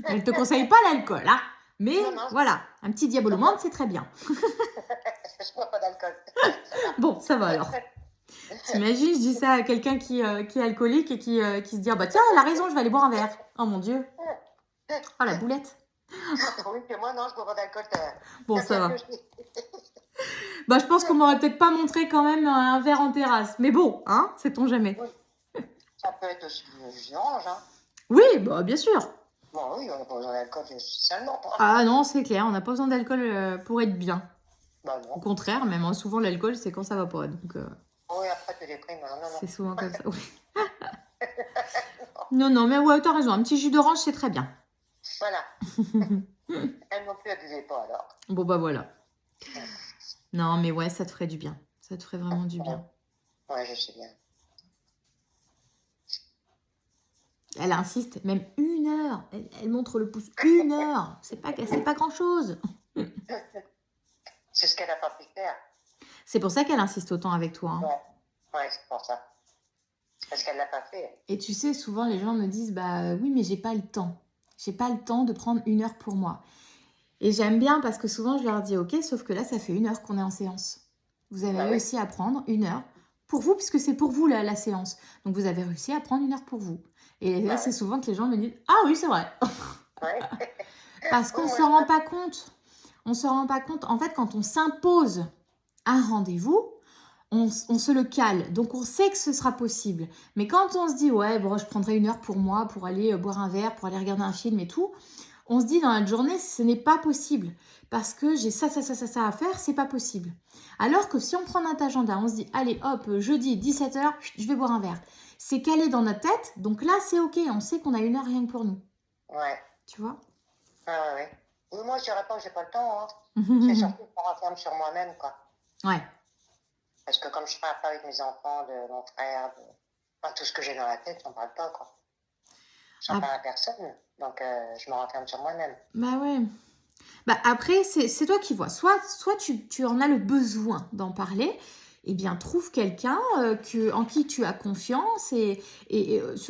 Elle te conseille pas l'alcool, hein. Mais non. voilà, un petit diabolomante, c'est très bien. Je bois pas d'alcool. Bon, ça va alors. T'imagines, je dis ça à quelqu'un qui est alcoolique et qui se dit, ah bah tiens, elle a raison, je vais aller boire un verre. Oh mon Dieu. Oh la boulette. Oui, que moi, non, je bois pas d'alcool. Bon, ça va. Bah, je pense qu'on m'aurait peut-être pas montré quand même un verre en terrasse. Mais bon, hein, sait-on jamais. Oui. Ça peut être aussi du orange, hein. Oui, bah bien sûr. Bon, oui, on n'a pas besoin d'alcool spécialement. Ah non, c'est clair, on n'a pas besoin d'alcool pour être bien. Bah non. Au contraire, même hein, souvent l'alcool, c'est quand ça va pas. Donc, oui, après tu déprimes. Non. C'est souvent comme ça, oui. non, mais ouais, t'as raison, un petit jus d'orange, c'est très bien. Voilà. Elle non plus abusait pas alors. Bon, bah voilà. Non, mais ouais, ça te ferait du bien. Ça te ferait vraiment du bien. Ouais, je sais bien. Elle insiste, même 1 heure. Elle montre le pouce 1 heure. C'est pas grand-chose. C'est ce qu'elle n'a pas pu faire. C'est pour ça qu'elle insiste autant avec toi. Hein. Ouais, c'est pour ça. Parce qu'elle l'a pas fait. Et tu sais, souvent les gens me disent, bah oui, mais j'ai pas le temps. J'ai pas le temps de prendre 1 heure pour moi. Et j'aime bien parce que souvent je leur dis, ok, sauf que là, ça fait 1 heure qu'on est en séance. Vous avez réussi à prendre 1 heure pour vous, puisque c'est pour vous la séance. Donc vous avez réussi à prendre 1 heure pour vous. Et là, c'est souvent que les gens me disent, ah oui, c'est vrai. Parce qu'on ne s'en rend pas compte. On ne se rend pas compte. En fait, quand on s'impose un rendez-vous, on se le cale. Donc, on sait que ce sera possible. Mais quand on se dit, ouais, bon, je prendrai 1 heure pour moi, pour aller boire un verre, pour aller regarder un film et tout, on se dit dans la journée, ce n'est pas possible. Parce que j'ai ça à faire, c'est pas possible. Alors que si on prend notre agenda, on se dit, allez, hop, jeudi, 17h, je vais boire un verre. C'est calé dans notre tête. Donc là, c'est OK. On sait qu'on a 1 heure rien que pour nous. Ouais. Tu vois? Ouais. Moi, je dirais pas que j'ai pas le temps. Hein. C'est surtout que je me renferme sur moi-même, quoi. Ouais. Parce que comme je parle pas avec mes enfants, de mon frère, enfin, tout ce que j'ai dans la tête, j'en parle pas, quoi. J'en parle à personne. Donc, je me renferme sur moi-même. Bah ouais. Bah après, c'est toi qui vois. Soit tu en as le besoin d'en parler, eh bien, trouve quelqu'un en qui tu as confiance et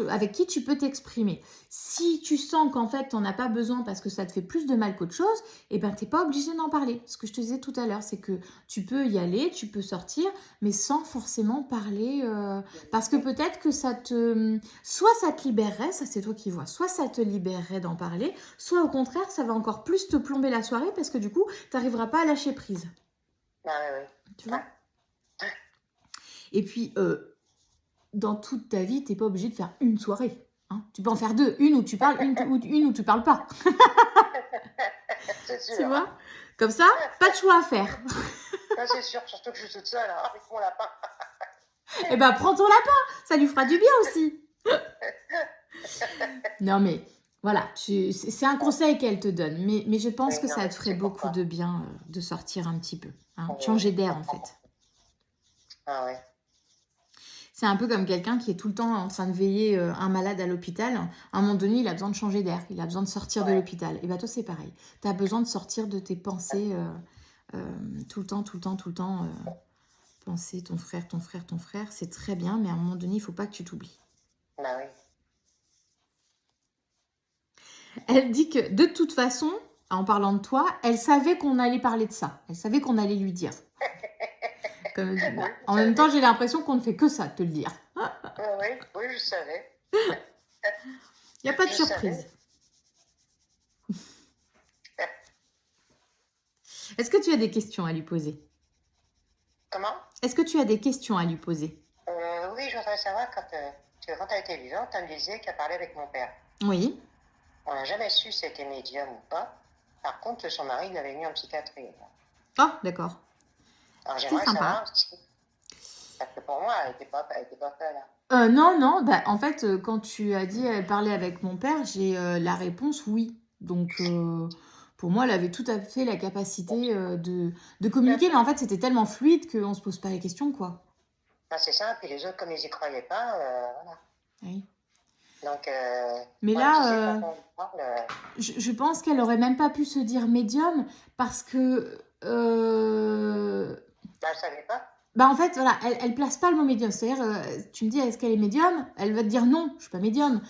avec qui tu peux t'exprimer. Si tu sens qu'en fait, tu n'en as pas besoin parce que ça te fait plus de mal qu'autre chose, eh bien, tu n'es pas obligé d'en parler. Ce que je te disais tout à l'heure, c'est que tu peux y aller, tu peux sortir, mais sans forcément parler. Parce que peut-être que soit ça te libérerait, ça c'est toi qui vois, soit ça te libérerait d'en parler, soit au contraire, ça va encore plus te plomber la soirée parce que du coup, tu n'arriveras pas à lâcher prise. Ah oui. Tu vois ? Et puis, dans toute ta vie, tu n'es pas obligé de faire une soirée. Hein. Tu peux en faire 2. Une où tu parles, une où tu parles pas. C'est sûr. Tu vois ? Comme ça, pas de choix à faire. Ça, c'est sûr. Surtout que je suis toute seule hein, avec mon lapin. Eh ben, prends ton lapin. Ça lui fera du bien aussi. Non, mais voilà. C'est un conseil qu'elle te donne. Mais je pense que ça te ferait beaucoup de bien de sortir un petit peu. Hein. Changer d'air, en fait. Ah ouais. C'est un peu comme quelqu'un qui est tout le temps en train de veiller un malade à l'hôpital. À un moment donné, il a besoin de changer d'air. Il a besoin de sortir de l'hôpital. Et bien, toi, c'est pareil. Tu as besoin de sortir de tes pensées tout le temps. Penser ton frère. C'est très bien, mais à un moment donné, il ne faut pas que tu t'oublies. Bah oui. Elle dit que, de toute façon, en parlant de toi, elle savait qu'on allait parler de ça. Elle savait qu'on allait lui dire. En même temps, j'ai l'impression qu'on ne fait que ça, de te le dire. Oui, je savais. Il n'y a pas de surprise. Est-ce que tu as des questions à lui poser? Comment? Est-ce que tu as des questions à lui poser? Oui, je voudrais savoir, quand tu as été vivante, tu me disais qu'elle parlait avec mon père. Oui. On n'a jamais su si c'était médium ou pas. Par contre, son mari l'avait mis en psychiatrie. Oh, d'accord. Alors, j'aimerais savoir si... Parce que pour moi, elle n'était pas folle. Non. Bah, en fait, quand tu as dit elle parlait avec mon père, j'ai la réponse oui. Donc, pour moi, elle avait tout à fait la capacité de communiquer. Mais en fait, c'était tellement fluide qu'on ne se pose pas les questions, quoi. Ah, c'est ça. Puis les autres, comme ils n'y croyaient pas, voilà. Oui. Donc, mais là, je pense qu'elle n'aurait même pas pu se dire médium parce que... Bah, je savais pas. Bah en fait, voilà, elle place pas le mot médium. C'est-à-dire, tu me dis, est-ce qu'elle est médium? Elle va te dire non, je suis pas médium.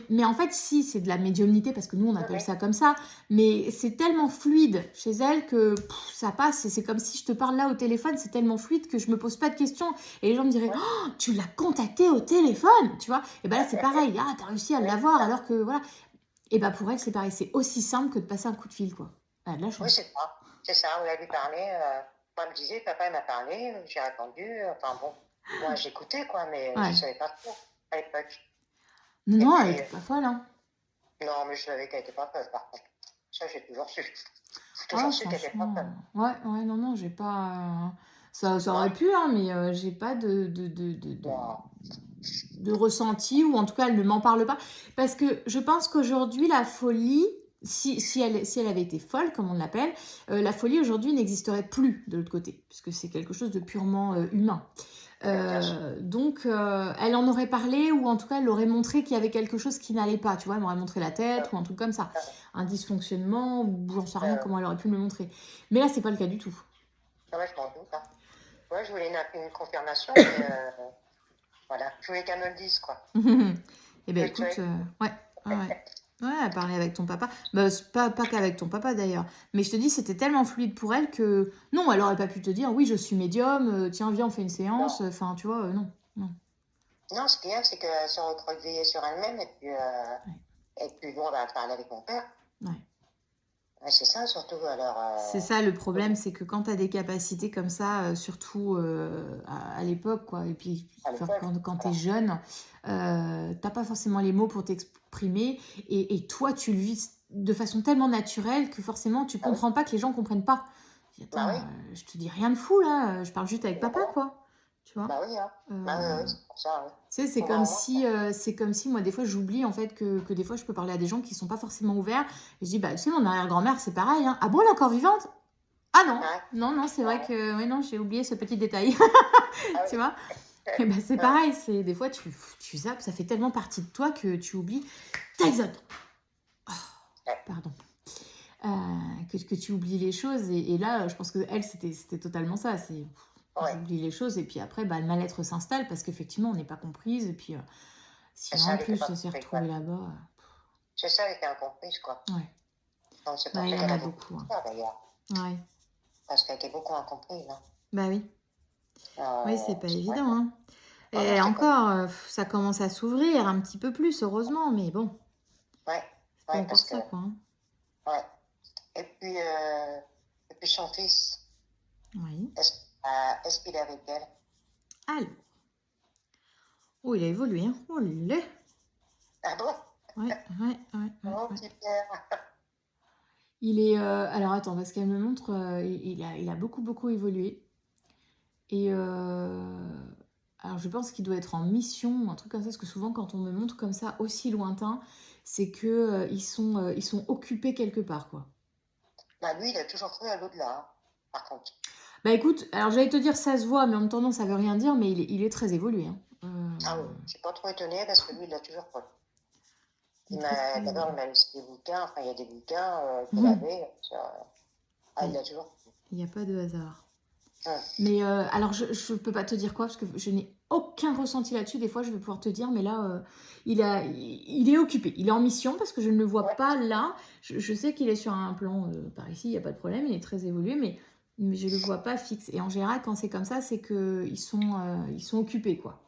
Mais en fait, si, c'est de la médiumnité, parce que nous, on appelle ça comme ça. Mais c'est tellement fluide chez elle que ça passe. C'est comme si je te parle là au téléphone, c'est tellement fluide que je me pose pas de questions. Et les gens me diraient, oh, tu l'as contacté au téléphone, tu vois? Et ben là, c'est pareil. Ah, t'as réussi à l'avoir, alors que, voilà. Et ben pour elle, c'est pareil. C'est aussi simple que de passer un coup de fil, quoi. Elle a de la chance. Oui, c'est ça. C'est ça, on a lui parler... Moi, elle me disait, papa, il m'a parlé, j'ai répondu. Enfin bon, moi, j'écoutais, quoi, mais je ne savais pas trop à l'époque. Non, elle n'était pas folle, hein. Non, mais je savais qu'elle n'était pas folle, par contre. Ça, j'ai toujours su. J'ai toujours su qu'elle n'était pas folle. Ouais, non, j'ai pas... Ça aurait pu, hein, mais j'ai pas de ressenti, ou en tout cas, elle ne m'en parle pas. Parce que je pense qu'aujourd'hui, la folie, si elle avait été folle, comme on l'appelle, la folie aujourd'hui n'existerait plus de l'autre côté, puisque c'est quelque chose de purement humain. Bien sûr. Donc, elle en aurait parlé, ou en tout cas, elle aurait montré qu'il y avait quelque chose qui n'allait pas. Tu vois, elle m'aurait montré la tête ou un truc comme ça. Un dysfonctionnement, ou j'en sais rien comment elle aurait pu me le montrer. Mais là, c'est pas le cas du tout. Ouais, je m'en doute. Hein. Ouais, je voulais une confirmation, mais voilà. Je voulais qu'elle me le dise, quoi. Eh bien, écoute, ouais. Ouais, parler avec ton papa. Bah, c'est pas qu'avec ton papa d'ailleurs. Mais je te dis, c'était tellement fluide pour elle que non, elle aurait pas pu te dire oui, je suis médium, tiens, viens, on fait une séance. Enfin, tu vois, non. Non, ce qu'il y a, c'est qu'elle se recroquevillait sur elle-même et puis bon, elle parlait avec mon père. Ouais. Ouais, c'est ça, surtout. Alors. C'est ça le problème, c'est que quand tu as des capacités comme ça, surtout à l'époque, quoi, et puis quand tu es jeune, t'as pas forcément les mots pour t'exprimer, et toi, tu le vis de façon tellement naturelle que forcément, tu comprends pas que les gens comprennent pas. Attends, je te dis rien de fou, là, je parle juste avec papa, quoi. Tu vois? Bah oui, hein. C'est pour ça, tu sais, c'est comme si moi, des fois, j'oublie en fait que des fois, je peux parler à des gens qui sont pas forcément ouverts. Et je dis, bah, tu sais, mon arrière-grand-mère, c'est pareil. Hein. Ah bon, elle est encore vivante? Ah non, non, c'est vrai que oui, non, j'ai oublié ce petit détail. Tu vois? Et bah, c'est pareil. C'est des fois, tu zappes, ça fait tellement partie de toi que tu oublies. Tyson. Oh, pardon. Que tu oublies les choses. Et là, je pense que elle, c'était totalement ça. C'est j'oublie les choses, et puis après, bah, le mal-être s'installe parce qu'effectivement, on n'est pas comprise. Et puis, si en plus, on s'est retrouvée là-bas. C'est ça, elle était incomprise, quoi. Ouais. Donc, c'est Bah, il y en a beaucoup. Hein. D'ailleurs. Ouais. Parce qu'elle était beaucoup incomprise. Hein. Bah oui. Oui, c'est pas évident. Hein. Ouais, et encore, ça commence à s'ouvrir un petit peu plus, heureusement, mais bon. Ouais. C'est pas encore ça, quoi. Hein. Ouais. Et puis son fils. Oui. Est-ce qu'il est avec elle? Alors. Oh, il a évolué. Hein. Oh là. Ah bon? Ouais. Oh, petit Pierre. Il est... alors, attends, parce qu'elle me montre, il a beaucoup évolué. Et... alors, je pense qu'il doit être en mission, un truc comme ça, parce que souvent, quand on me montre comme ça, aussi lointain, c'est que ils sont occupés quelque part, quoi. Bah, lui, il a toujours cru à l'au-delà, hein, par contre. Bah écoute, alors j'allais te dire ça se voit, mais en même temps, non, ça veut rien dire, mais il est très évolué. Hein. Ah oui, je suis pas trop étonnée parce que lui, il l'a toujours cru. D'abord, il m'a laissé des bouquins, enfin, il y a des bouquins qu'il avait. Il l'a toujours cru. Il n'y a pas de hasard. Mais alors, je ne peux pas te dire quoi, parce que je n'ai aucun ressenti là-dessus. Des fois, je vais pouvoir te dire, mais là, il est occupé. Il est en mission, parce que je ne le vois pas là. Je sais qu'il est sur un plan par ici, il n'y a pas de problème, il est très évolué, mais je ne le vois pas fixe. Et en général, quand c'est comme ça, c'est qu'ils sont occupés, quoi.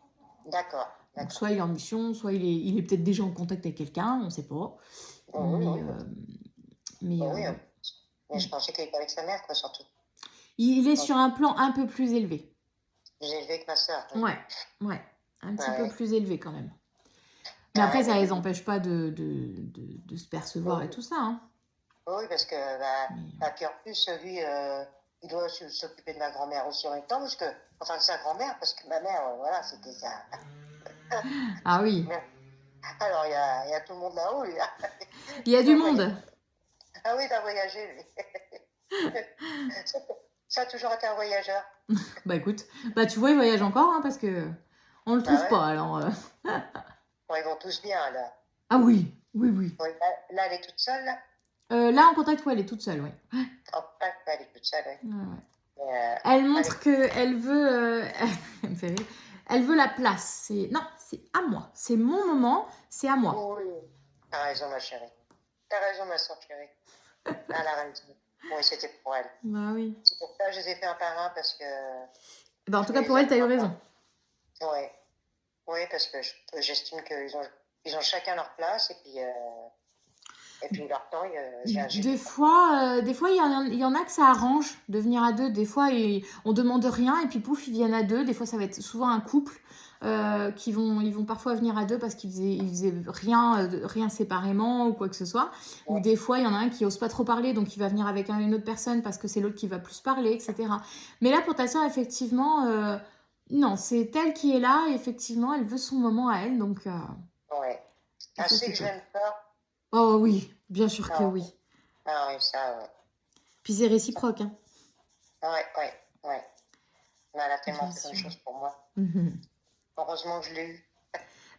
D'accord. Donc, soit il est en mission, soit il est peut-être déjà en contact avec quelqu'un, on ne sait pas. Mais je pensais qu'il était avec sa mère, quoi, surtout. Il est sur un plan un peu plus élevé. Plus élevé que ma soeur. Ouais. Un petit peu plus élevé quand même. Mais après, ça ne les empêche pas de se percevoir et tout ça. Hein. Oui, parce que, puis en plus, lui, il doit s'occuper de ma grand-mère aussi en même temps, parce que, enfin, sa grand-mère, parce que ma mère, voilà, c'était ça. Ah oui. Alors, il y a tout le monde là-haut, lui. Il y a du monde. Ah oui, t'as voyagé, lui. Ça a toujours été un voyageur. Bah écoute, tu vois, il voyage encore, hein, parce que on le trouve pas, alors... Bon, ils vont tous bien, là. Ah oui. Bon, là, elle est toute seule, là. Là, en contact, elle est toute seule, oui. En contact, elle est toute seule, oui. Elle montre qu'elle veut... elle me fait rire. Elle veut la place. Non, c'est à moi. C'est mon moment, c'est à moi. Oui, t'as raison, ma chérie. T'as raison, ma soeur chérie. Elle a raison. Oui, c'était pour elle. Bah oui. C'est pour ça que je les ai fait un par un, parce que... Bah, en tout cas, pour elle, t'as eu raison. Oui, parce que j'estime qu'ils ont chacun leur place, et puis leur temps, des fois, il y en a que ça arrange de venir à deux. Des fois, on demande rien, et puis pouf, ils viennent à deux. Des fois, ça va être souvent un couple ils vont parfois venir à deux parce qu'ils faisaient rien séparément ou quoi que ce soit. Ou des fois, il y en a un qui n'ose pas trop parler, donc il va venir avec une autre personne parce que c'est l'autre qui va plus parler, etc. Mais là, pour ta soeur, effectivement, non, c'est elle qui est là, et effectivement, elle veut son moment à elle, donc... Ouais. Assez que j'aime pas. Oh oui. Bien sûr que Ah, oui. ah oui, ça, ouais. Puis c'est réciproque, hein. Ouais, ouais, ouais. Mais elle a tellement Bien fait de sûr. choses pour moi. Mhm. Heureusement que je l'ai eu.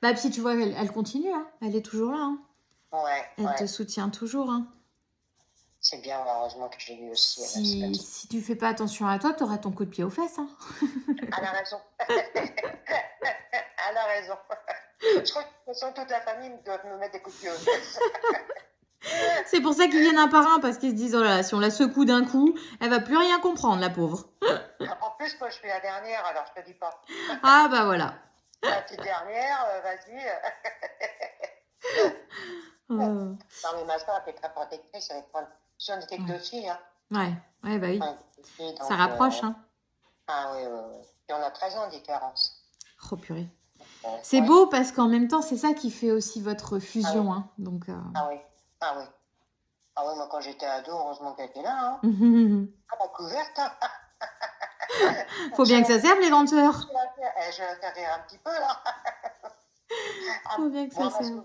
Bah, puis tu vois, elle continue, hein. Elle est toujours là, hein. Ouais, Elle te ouais. soutient toujours, hein. C'est bien, heureusement que je l'ai eu aussi. Si tu fais pas attention à toi, t'auras ton coup de pied aux fesses, hein. Elle a raison. Elle a raison. Je crois que de toute façon, toute la famille doit me mettre des coups de pied aux fesses. C'est pour ça qu'ils viennent un par un, parce qu'ils se disent, oh là là, si on la secoue d'un coup, elle va plus rien comprendre, la pauvre. En plus, moi, je suis la dernière, alors je te dis pas. Ah bah voilà. La petite dernière, vas-y. Oh. Non, mais ma soeur était très protectrice avec moi. Si on était que Ouais. deux filles, hein. Ouais, bah oui. On était deux filles, donc, Ça rapproche, hein. Ah oui, oui, oui. Et on a 13 ans de différence. Oh purée. C'est Ouais. beau parce qu'en même temps, c'est ça qui fait aussi votre fusion, Ah hein. Donc, Ah oui, ah oui. Ah oui, moi quand j'étais ado, heureusement qu'elle était là, hein. Ah, la couverte, hein. Faut bien que ça serve, les grandes sœurs. Je vais la faire rire un petit peu, là. Faut bien que Bon, ça serve.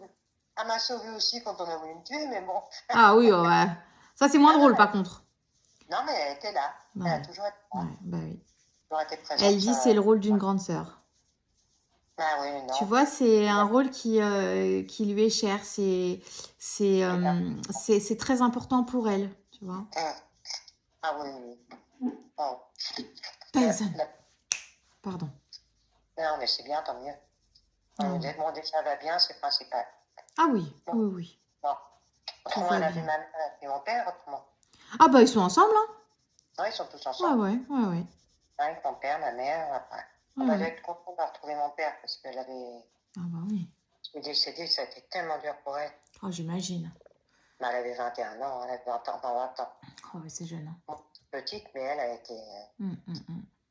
elle m'a sauvé aussi quand on a voulu me tuer, mais bon. Ah oui, oh, ouais. Ça, c'est moins drôle, par contre. Non, mais elle était là. Ouais. Elle a toujours été là. Ouais, bah oui. Toujours été présente. Elle dit c'est le rôle d'une grande sœur. Ah oui, non. Tu vois, c'est un rôle qui lui est cher. C'est très important pour elle, tu vois. Ah oui, oui. Oh. Tyson. Pardon. Non, mais c'est bien, tant mieux. Bon, déjà, ça va bien, c'est le principal. Ah oui, Bon. oui, oui. Bon. Tout Autrement, va elle a bien. vu ma mère, elle a vu mon père, autrement. Ah bah, ils sont ensemble, hein. Non, ils sont tous ensemble. Ouais. Avec mon père, ma mère, après. On va être content de retrouver mon père parce qu'elle avait. Ah bah oui. Il est décédé, ça a été tellement dur pour elle. Oh, j'imagine. Mais elle avait 21 ans, elle avait 20 ans, dans 20 ans. Oh, ouais, c'est jeune, hein. Petite, mais elle a été.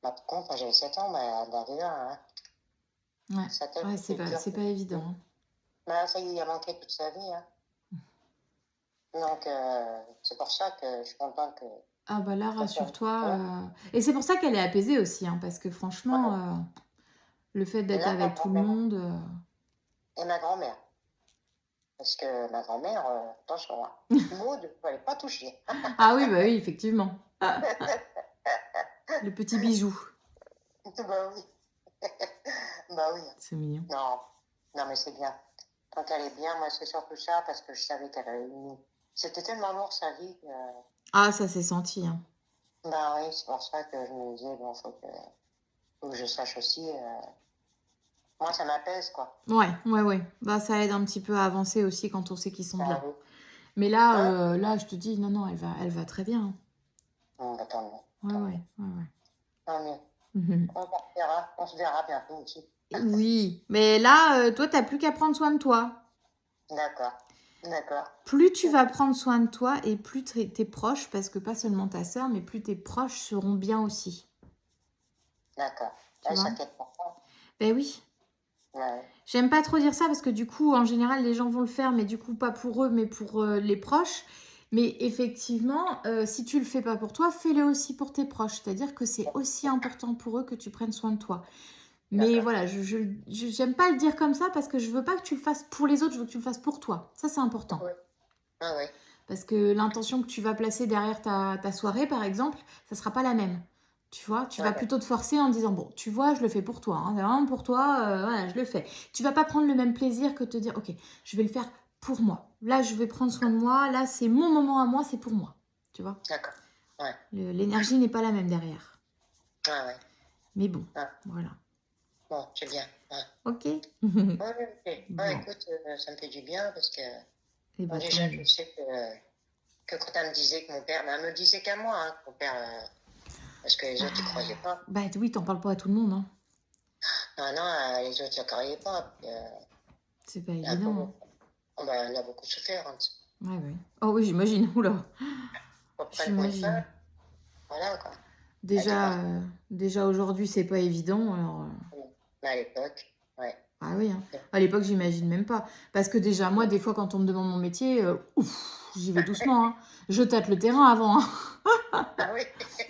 Par contre, quand j'avais 7 ans, elle en avait un. Hein. Ouais, c'est pas évident. Hein. Mais ça y est, il a manqué toute sa vie. Hein. Donc, c'est pour ça que je suis contente que. Ah bah là, rassure-toi. Et c'est pour ça qu'elle est apaisée aussi, hein, parce que franchement, le fait d'être avec tout le monde... Et ma grand-mère. Parce que ma grand-mère, attention, hein, Maud, il ne fallait pas toucher. Ah oui, bah oui, effectivement. Le petit bijou. Bah oui. Bah oui. C'est mignon. Non, mais c'est bien. Quand elle est bien, moi, c'est surtout ça, parce que je savais qu'elle avait eu... C'était tellement lourd, sa vie, que... Ah, ça s'est senti, hein. Bah oui, c'est pour ça que je me disais, bon, faut que je sache aussi... Moi, ça m'apaise, quoi. Ouais. Bah, ça aide un petit peu à avancer aussi quand on sait qu'ils sont bien. Oui. Mais là, là, je te dis, non, elle va très bien. Bah, tant mieux. Ouais. Tant mieux. On se verra bientôt aussi. Oui, mais là, toi, t'as plus qu'à prendre soin de toi. D'accord. Plus tu vas prendre soin de toi et plus tes proches, parce que pas seulement ta sœur, mais plus tes proches seront bien aussi. D'accord. Tu vois ? S'inquiète pour toi. Ben oui. Ouais. J'aime pas trop dire ça parce que du coup, en général, les gens vont le faire, mais du coup, pas pour eux, mais pour les proches. Mais effectivement, si tu le fais pas pour toi, fais-le aussi pour tes proches. C'est-à-dire que c'est aussi important pour eux que tu prennes soin de toi. Mais voilà, j'aime pas le dire comme ça parce que je veux pas que tu le fasses pour les autres, je veux que tu le fasses pour toi. Ça, c'est important. Oui. Ah oui. Parce que l'intention que tu vas placer derrière ta soirée, par exemple, ça sera pas la même. Tu vois, tu vas plutôt te forcer en disant, bon, tu vois, je le fais pour toi. Hein, c'est vraiment pour toi, voilà, je le fais. Tu vas pas prendre le même plaisir que te dire, ok, je vais le faire pour moi. Là, je vais prendre soin de moi. Là, c'est mon moment à moi, c'est pour moi. Tu vois ? D'accord. Ouais. L'énergie n'est pas la même derrière. Ah ouais. Mais bon, voilà. Bon, c'est bien. Ouais. Ok. Ok. Bon. Écoute, ça me fait du bien parce que bah, déjà, je sais que quand elle me disait que mon père, elle me disait qu'à moi, hein, que mon père, parce que les autres, ils croyaient pas. Bah oui, t'en parles pas à tout le monde. Hein. Non, les autres, ils croyaient pas. C'est pas évident. On a beaucoup souffert. Hein. Ouais. Oh oui, j'imagine. Oula. J'imagine. Voilà, quoi. Déjà aujourd'hui, c'est pas évident. Alors... Mais à l'époque, ouais. Ah oui, hein. À l'époque, j'imagine même pas. Parce que déjà, moi, des fois, quand on me demande mon métier, j'y vais doucement. Hein. Je tâte le terrain avant. Hein. Ah oui.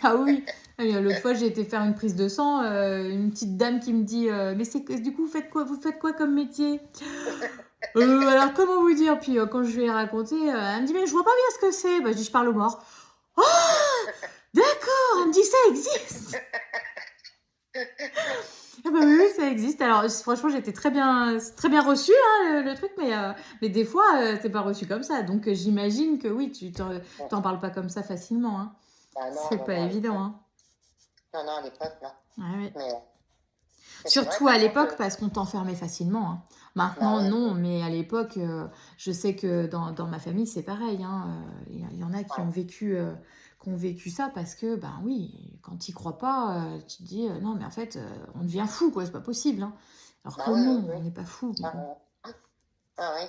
Ah oui. L'autre fois, j'ai été faire une prise de sang. Une petite dame qui me dit, mais du coup, vous faites quoi comme métier? Alors, comment vous dire? Puis, quand je lui ai raconté, elle me dit, mais je vois pas bien ce que c'est. Bah, je dis, je parle au mort. Oh, d'accord, elle me dit, ça existe. Ah bah oui, ça existe. Alors, franchement, j'étais très bien reçue, hein, le truc, mais des fois, c'est pas reçu comme ça. Donc, j'imagine que oui, tu t'en parles pas comme ça facilement. Hein. Ah non, C'est non, pas non, à évident. l'époque. Hein. Non, à l'époque, non. Ouais, ouais. Mais c'est vrai, Surtout à par l'époque, contre, parce qu'on t'enfermait facilement. Hein. bah Maintenant, ouais, non, mais à l'époque, je sais que dans ma famille, c'est pareil. Hein. Il y en a qui ouais. ont vécu ça parce que, ben oui, quand tu crois pas, tu te dis, non, mais en fait, on devient fou, quoi, c'est pas possible. Hein. Alors que Bah oui, oui, non, oui. on n'est pas fou, mais Ah, bon. ah oui.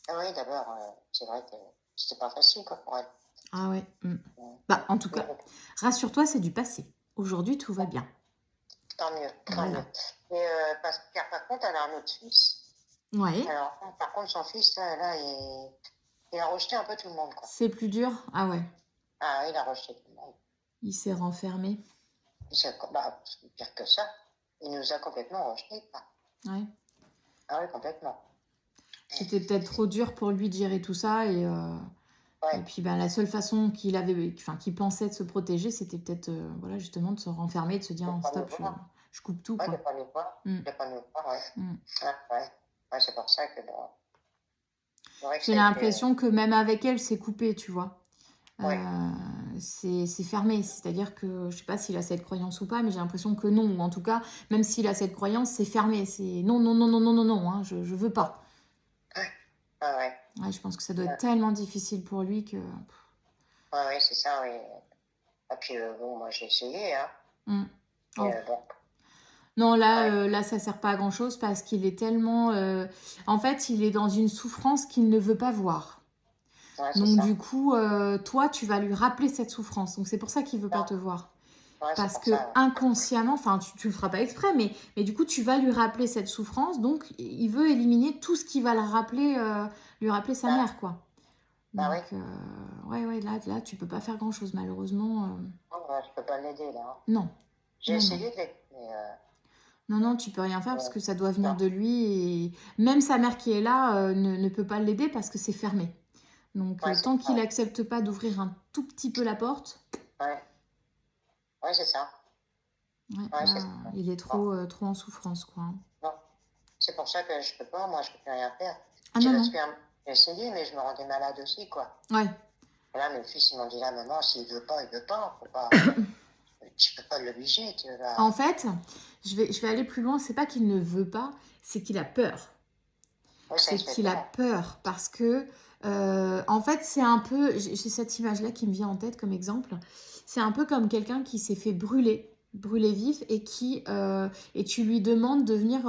Ah oui, d'abord, c'est vrai que c'était pas facile, quoi, pour elle. Ah ouais. Ouais. Bah, en tout Mais cas, bon, rassure-toi, c'est du passé. Aujourd'hui, tout va bien. tant mieux, tant mieux. Voilà. Mais par contre, elle a un autre fils. Ouais. Alors, par contre, son fils, là, il a rejeté un peu tout le monde, quoi. C'est plus dur. Ah ouais. Ah, il a rejeté tout le monde. Il s'est renfermé. Bah, pire que ça, il nous a complètement rejeté, quoi. Ouais. Ah oui, complètement. C'était peut-être trop dur pour lui de gérer tout ça et Ouais, puis ben, la seule façon qu'il pensait de se protéger, c'était peut-être voilà, justement de se renfermer, de se dire de oh, pas nous stop, voir. je coupe tout Ouais, de quoi. pas nous voir. Mm, De pas nous voir, ouais. mm. Ouais. Ouais, c'est pour ça que, bon, c'est vrai que J'ai ça a été... l'impression que même avec elle, c'est coupé, tu vois. Ouais, C'est fermé, c'est-à-dire que je sais pas s'il a cette croyance ou pas, mais j'ai l'impression que non, ou en tout cas, même s'il a cette croyance, c'est fermé, c'est non, non, non, non, non, non, non, hein, je veux pas. ouais, ouais. Ouais, je pense que ça doit être tellement difficile pour lui que. Ouais, ouais, c'est ça, oui. Et puis, bon, moi, j'ai essayé, hein. Mm. Et, Oh. bon, Non, ouais, là, ça sert pas à grand-chose parce qu'il est tellement... En fait, il est dans une souffrance qu'il ne veut pas voir. ouais, c'est Donc, ça. du coup, toi, tu vas lui rappeler cette souffrance. Donc, c'est pour ça qu'il veut pas Non, te voir. ouais, c'est Parce pour que ça. inconsciemment, enfin, tu le feras pas exprès, mais du coup, tu vas lui rappeler cette souffrance. Donc, il veut éliminer tout ce qui va lui rappeler sa Ah, mère, quoi. bah oui. Donc, ouais, là, tu peux pas faire grand-chose, malheureusement. Oh, ouais, je peux pas l'aider, là. Hein. Non, J'ai non, non. essayé de l'aider, mais... Non, non, tu peux rien faire parce que ça doit venir non, de lui et même sa mère qui est là ne peut pas l'aider parce que c'est fermé. Donc, ouais, c'est tant ça. qu'il accepte pas d'ouvrir un tout petit peu la porte, Ouais, ouais, c'est ça. ouais, Ouais, là, c'est ça. il est Non, trop en souffrance, quoi. Hein. non. C'est pour ça que je peux pas, moi, je peux plus rien faire. Ah J'ai non, parce non. que, j'ai essayé, mais je me rendais malade aussi, quoi. Ouais. Et là, mes fils, ils m'ont dit, là, maman, s'il veut pas, il veut pas. Faut pas... Tu peux pas l'obliger, tu En vas... fait, je vais aller plus loin. C'est pas qu'il ne veut pas, c'est qu'il a peur. Oui, ça C'est qu'il a exactement. peur parce que, en fait, c'est un peu. J'ai cette image-là qui me vient en tête comme exemple. C'est un peu comme quelqu'un qui s'est fait brûler vif et tu lui demandes de venir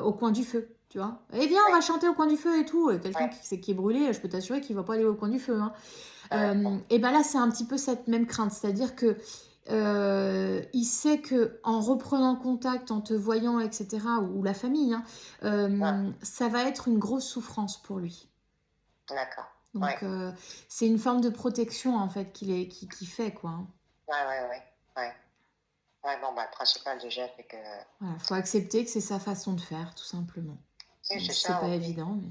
au coin du feu. Tu vois, eh viens, on Oui, va chanter au coin du feu et tout. Et quelqu'un ouais, qui est brûlé, je peux t'assurer qu'il va pas aller au coin du feu. Hein. ouais, Et ben là, c'est un petit peu cette même crainte, c'est-à-dire que il sait que en reprenant contact, en te voyant, etc., ou la famille, hein, ouais, ça va être une grosse souffrance pour lui. d'accord. Ouais, Donc c'est une forme de protection en fait qui fait quoi. Hein. ouais. Ouais, bon, bah, le principal déjà, c'est que... Voilà, faut accepter que c'est sa façon de faire, tout simplement. Oui, Même c'est si c'est ça, pas oui. évident, mais.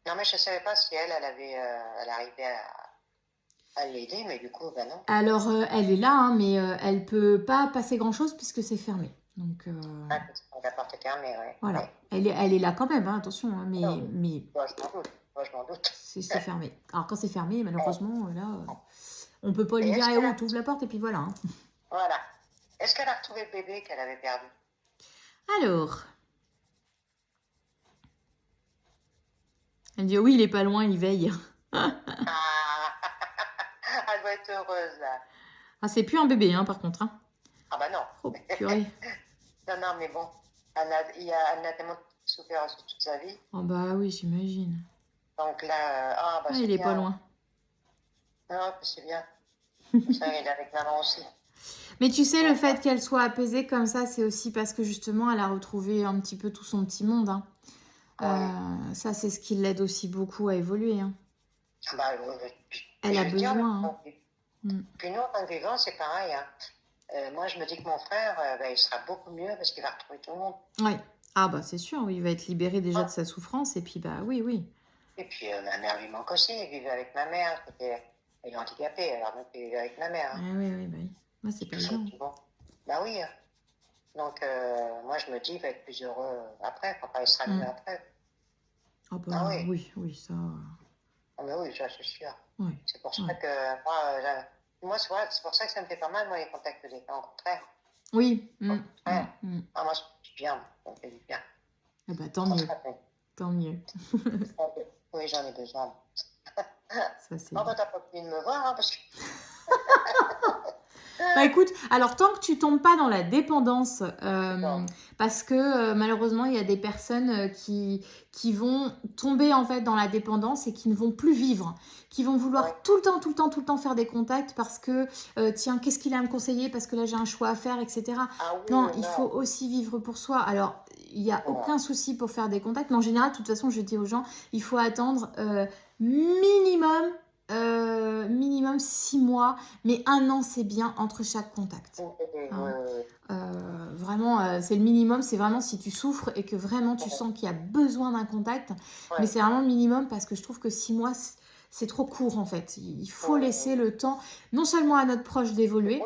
Non, mais je savais pas si elle avait... elle arrivait à l'aider, mais du coup, ben non. Alors elle est là, hein, mais elle peut pas passer grand-chose puisque c'est fermé. Donc Ouais, la porte est fermée, ouais. voilà, Ouais. elle est là quand même, hein, attention, hein, Non, mais moi, je m'en doute. Moi, je m'en doute. c'est fermé. Alors quand c'est fermé, malheureusement, là, on peut pas Et lui dire, est-ce eh qu'elle oh, a... t'ouvres la porte et puis voilà. Hein. Voilà. Est-ce qu'elle a retrouvé le bébé qu'elle avait perdu? Alors, elle dit, oui, il est pas loin, il veille. Ah, elle doit être heureuse, là. Ah, c'est plus un bébé, hein, par contre. Hein. Ah, bah non. Oh, purée. Non, non, mais bon. Elle a tellement souffert aussi toute sa vie. Oh bah oui, j'imagine. Donc là, ah, bah Ah, c'est il est pas bien. loin. Non, bah, c'est bien. Ça, il est avec maman aussi. Mais tu sais, le fait qu'elle soit apaisée comme ça, c'est aussi parce que justement, elle a retrouvé un petit peu tout son petit monde. Hein. Ouais. Ça, c'est ce qui l'aide aussi beaucoup à évoluer. Hein. Ah, bah, Elle je a vais te dire, besoin. Hein. Mm. puis nous, en tant que vivants, c'est pareil. Hein. Moi, je me dis que mon frère, bah, il sera beaucoup mieux parce qu'il va retrouver tout le monde. Ouais. Ah bah c'est sûr, oui, il va être libéré déjà de sa souffrance et puis bah oui, oui. Et puis ma mère lui manque aussi, il vivait avec ma mère, elle est handicapée, alors donc il vivait avec ma mère. Ah oui, oui, bah oui. Moi, c'est pas évident. Bon. Bah oui. Donc moi je me dis, il va être plus heureux après, papa il sera mieux après. Ah bah oui, oui, ça. Ah mais oui, ça c'est sûr. Oui. C'est pour ça que moi c'est pour ça que ça me fait pas mal, moi, les contacts des gens, au contraire. Oui. Ah moi c'est bien, ça me fait du bien. Ah bah tant mieux. Tant mieux. Oui, j'en ai besoin. Ça c'est. Bah t'as pas pu me voir, hein, parce que. Bah écoute, alors tant que tu tombes pas dans la dépendance, parce que malheureusement il y a des personnes qui vont tomber en fait dans la dépendance et qui ne vont plus vivre, qui vont vouloir tout le temps faire des contacts parce que tiens, qu'est-ce qu'il a à me conseiller parce que là j'ai un choix à faire, etc. Non, il faut aussi vivre pour soi. Alors il n'y a aucun souci pour faire des contacts, mais en général, de toute façon, je dis aux gens, il faut attendre minimum 6 mois, mais 1 an c'est bien entre chaque contact. Vraiment, c'est le minimum, c'est vraiment si tu souffres et que vraiment tu sens qu'il y a besoin d'un contact, mais c'est vraiment le minimum parce que je trouve que 6 mois c'est trop court en fait. Il faut laisser le temps, non seulement à notre proche d'évoluer,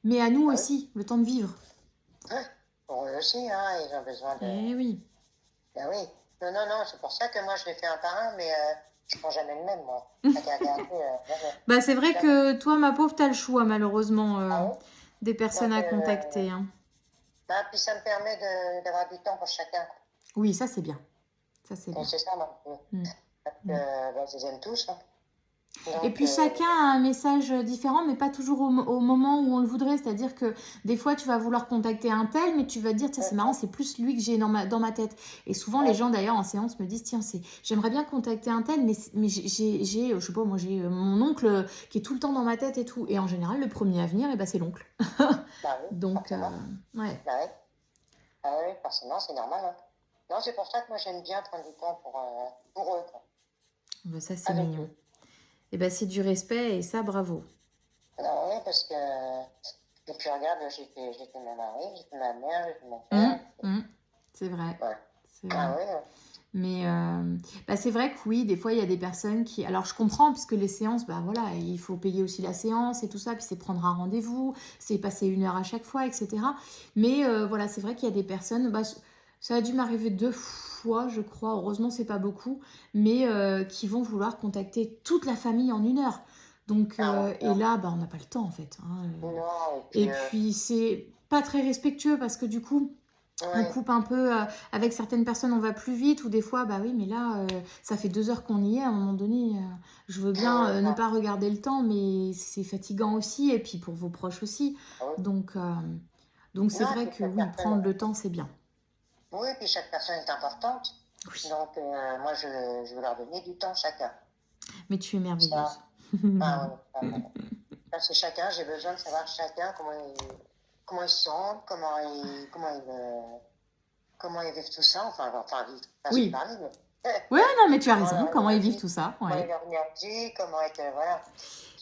mais à nous aussi, le temps de vivre. Pour eux aussi, hein, ils ont besoin de... Eh oui. Ben oui. Non, c'est pour ça que moi je l'ai fait un par un, mais je prends jamais le même, moi. Bah c'est vrai que toi, ma pauvre, t'as le choix malheureusement des personnes à contacter. Hein. Bah, puis ça me permet d'avoir du temps pour chacun. Oui, ça c'est bien. Ça c'est bien. C'est ça, moi. Je les aime tous. Hein. Donc, et puis chacun a un message différent, mais pas toujours au moment où on le voudrait. C'est-à-dire que des fois, tu vas vouloir contacter un tel, mais tu vas te dire, tiens, c'est marrant, c'est plus lui que j'ai dans ma tête. Et souvent, les gens, d'ailleurs, en séance, me disent, tiens, j'aimerais bien contacter un tel, mais j'ai, je sais pas, moi, j'ai mon oncle qui est tout le temps dans ma tête et tout. Et en général, le premier à venir, eh ben, c'est l'oncle. Donc, ouais. Ah oui, forcément, c'est normal. Hein. Non, c'est pour ça que moi, j'aime bien prendre du temps pour eux. Quoi. Ben, ça, c'est mignon. Et ben c'est du respect et ça, bravo. Ah oui, parce que... Et puis regarde, j'ai fait ma mari, j'ai fait ma mère, j'ai fait mon père. C'est vrai. Ouais. C'est vrai. Ah oui. Mais c'est vrai que oui, des fois, il y a des personnes qui... Alors, je comprends, parce que les séances, bah voilà, il faut payer aussi la séance et tout ça, puis c'est prendre un rendez-vous, c'est passer 1 heure à chaque fois, etc. Mais voilà, c'est vrai qu'il y a des personnes... Bah, ça a dû m'arriver 2 fois, je crois. Heureusement, c'est pas beaucoup. Mais qui vont vouloir contacter toute la famille en 1 heure. Donc, et là, bah, on n'a pas le temps, en fait. Hein. Non, et puis, c'est pas très respectueux parce que du coup... On coupe un peu, avec certaines personnes on va plus vite, ou des fois, bah oui, mais là, ça fait 2 heures qu'on y est, à un moment donné, je veux bien ne pas regarder le temps, mais c'est fatigant aussi, et puis pour vos proches aussi. Donc c'est vrai que oui, prendre le temps, c'est bien. Oui, puis chaque personne est importante, donc moi, je veux leur donner du temps chacun. Mais tu es merveilleuse. C'est chacun, j'ai besoin de savoir chacun comment ils sont, comment ils vivent tout ça, enfin oui. Parler, mais... Ouais, non, mais tu as raison, comment ils vivent tout ça. Comment leur énergie, comment être, voilà.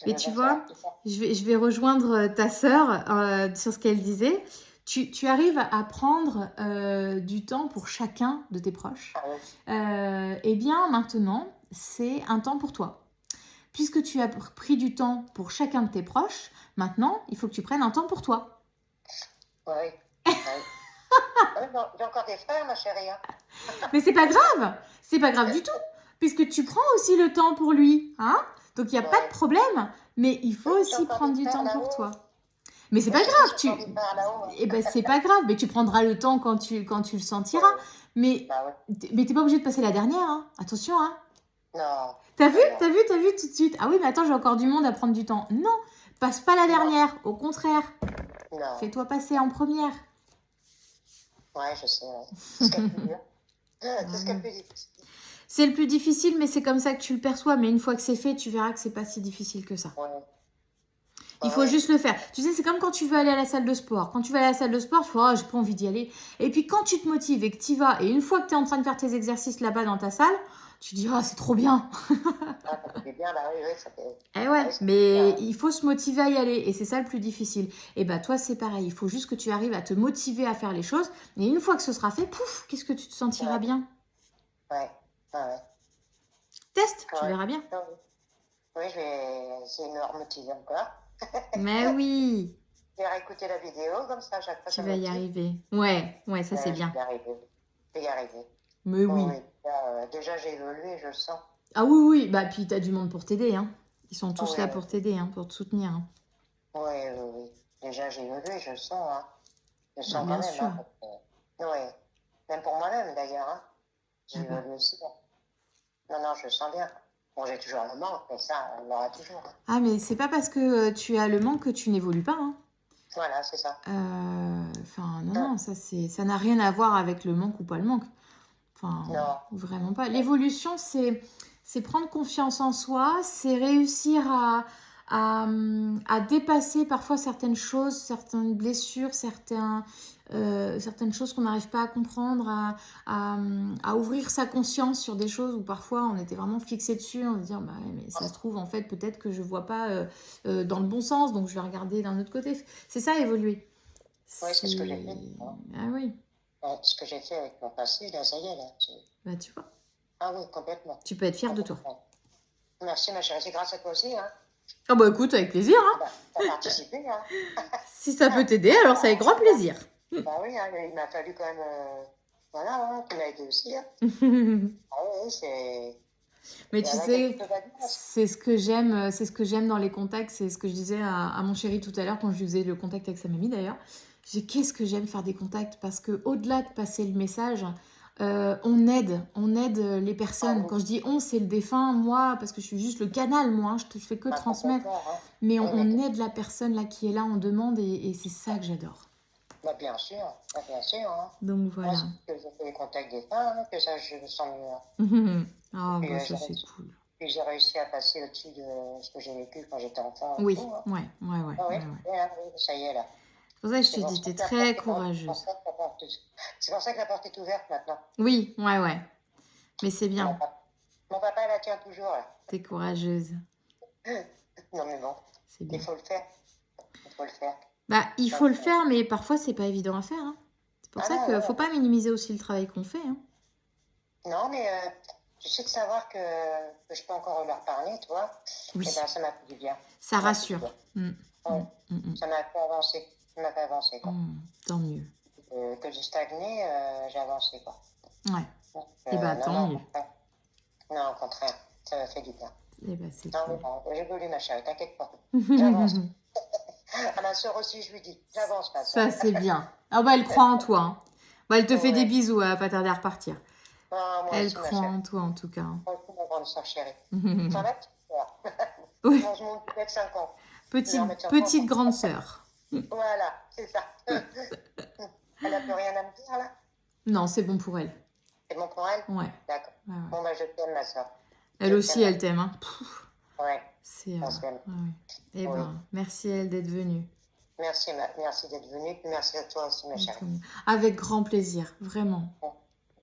Et tu vois, je vais rejoindre ta sœur sur ce qu'elle disait. Tu arrives à prendre du temps pour chacun de tes proches. Eh bien, maintenant, c'est un temps pour toi. Puisque tu as pris du temps pour chacun de tes proches, maintenant, il faut que tu prennes un temps pour toi. Oui. J'ai encore des frères, ma chérie. Mais c'est pas grave du tout, puisque tu prends aussi le temps pour lui, hein. Donc il n'y a pas de problème, mais il faut aussi prendre du temps pour toi. Mais c'est pas grave, c'est pas grave, mais tu prendras le temps quand tu le sentiras. Mais t'es pas obligé de passer la dernière, hein. Attention, hein. Non. T'as vu tout de suite. Ah oui, mais attends, j'ai encore du monde à prendre du temps. Non, passe pas la dernière, au contraire. Non. Fais-toi passer en première. Ouais, je sais. C'est ce qu'il y a de plus dur. C'est ce qu'il y a de plus difficile. C'est le plus difficile, mais c'est comme ça que tu le perçois. Mais une fois que c'est fait, tu verras que c'est pas si difficile que ça. Il faut juste le faire. Tu sais, c'est comme quand tu veux aller à la salle de sport. Quand tu vas à la salle de sport, tu fais « Oh, j'ai pas envie d'y aller ». Et puis quand tu te motives et que tu y vas, et une fois que tu es en train de faire tes exercices là-bas dans ta salle, tu diras, c'est trop bien. Ah, ça fait bien, bah oui, oui, ça fait... Eh Ah ouais, oui, ça fait mais bien. il faut se motiver à y aller et c'est ça le plus difficile. Et bah toi, c'est pareil, il faut juste que tu arrives à te motiver à faire les choses et une fois que ce sera fait, pouf, qu'est-ce que tu te sentiras Ouais, bien. ouais, ouais. Teste, tu Ouais. verras bien. Ah oui. Oui, je vais essayer de me remotiver encore. Mais oui, Je vais réécouter la vidéo, comme ça, à chaque fois, tu ça me vas y motive. arriver. Ouais, ouais, ça c'est Je vais bien. y arriver. Je vais y arriver. Mais Oui, oui. oui. Déjà, j'ai évolué, je le sens. Ah oui, oui, bah puis t'as du monde pour t'aider, hein. Ils sont Ah tous oui, là pour t'aider, hein, pour te soutenir, hein. oui, oui, oui. Déjà, j'ai évolué, je le sens, hein. Je le Bah sens quand bien même, sûr. hein. Oui. Même pour moi-même, d'ailleurs, hein. J'ai Ah bah. évolué aussi. Hein. Non, non, je le sens bien. Bon, j'ai toujours le manque, mais ça, on l'aura toujours. Hein. Ah mais c'est pas parce que tu as le manque que tu n'évolues pas, hein. Voilà, c'est ça. Enfin, non, Hum. non, ça n'a rien à voir avec le manque ou pas le manque. Enfin, Non. vraiment pas. L'évolution, c'est prendre confiance en soi, c'est réussir à dépasser parfois certaines choses, certaines blessures, certaines choses qu'on n'arrive pas à comprendre, à ouvrir sa conscience sur des choses où parfois on était vraiment fixé dessus, on se dit, bah, ouais, mais ça se trouve, en fait, peut-être que je vois pas dans le bon sens, donc je vais regarder d'un autre côté. C'est ça, évoluer. Oui, c'est ce que j'ai fait. Hein. Ah oui, Ouais, ce que j'ai fait avec mon passé, là, ça y est, là. bah tu vois, Ah oui, complètement. tu peux être fier de toi. Complètement. Merci, ma chérie, c'est grâce à toi aussi, hein. Ah bah écoute, avec plaisir, Ah hein. bah, t'as participé, hein. Si ça peut t'aider, alors c'est avec grand plaisir. Bah oui, hein, il m'a fallu quand même... Voilà, hein, tu m'as aidé aussi, hein. Ah oui, c'est... Mais Il y tu en a quelque sais, chose à dire. c'est ce que j'aime dans les contacts, c'est ce que je disais à mon chéri tout à l'heure quand je lui faisais le contact avec sa mamie d'ailleurs. J'ai qu'est-ce que j'aime faire des contacts parce que au-delà de passer le message, on aide les Ah personnes. oui, Quand je dis on, c'est le défunt, moi, parce que je suis juste le canal, moi, hein, je fais que bah, transmettre. complètement, hein. Mais Oui, mais on aide la personne là qui est là en demande et c'est ça que j'adore. bah, bien sûr, hein. Donc Moi, voilà. c'est que je fais les contacts des femmes, hein, que ça, je me sens mieux. Hein. Ah Puis, bah ça c'est cool. puis j'ai réussi à passer au-dessus de ce que j'ai vécu quand j'étais enfant et Oui, tout. Hein. ouais, ouais, ouais, Ah oui, ouais, ouais. oui, hein, oui, ça y est, là. C'est pour ça que je C'est te pour dis, ça t'es que la porte très est courageuse. c'est pour ça que la porte est ouverte maintenant. Oui, ouais, ouais. Mais c'est Mon bien. papa, mon papa la tient toujours, là. T'es courageuse. Non, mais bon, C'est il bien. faut le faire. Il faut le faire. Bah, il faut le faire, mais parfois, c'est pas évident à faire, hein. C'est pour Ah ça non, qu'il non, faut pas minimiser aussi le travail qu'on fait, hein. non, mais je sais de savoir que je peux encore leur parler, tu vois. Oui, Et ben, ça m'a fait du bien. ça Ça m'a fait du rassure. bien. Mm, Ouais. mm. Ça m'a fait avancer. Ça m'a fait avancer, quoi. Tant mieux. Que de stagner, j'ai avancé, quoi. Ouais. Donc, Et bah, non, tant non, au mieux. contraire. Non, au contraire. Ça m'a fait du bien. Et bah, c'est Non, cool. mais bon, j'évolue, ma chérie, t'inquiète pas. J'avance. À ma soeur aussi, je lui dis, j'avance, ma soeur. Ça, c'est bien. Ah bah, elle croit en toi, hein. Bah, elle te fait des Ouais. bisous, elle va pas tarder à repartir. Ah, moi Elle aussi, ma croit chérie. en toi, en tout cas. Moi aussi, ma grande soeur chérie. Enfin, ma petite soeur. Oui, Moi, je monte peut-être 5 ans. Je vais en mettre 5 ans. petite grande sœur. Voilà, c'est ça. Elle n'a plus rien à me dire, là. Non, c'est bon pour elle. C'est bon pour elle? Ouais. D'accord. Ouais, ouais. Bon, bah, je t'aime, ma soeur. Elle Je aussi, t'aime. elle t'aime, hein. Pff, Ouais, c'est... on s'aime. ouais. Eh Oui. ben, merci elle d'être venue. Merci, merci d'être venue. Puis merci à toi aussi, ma chérie. Avec grand plaisir, vraiment. Bon.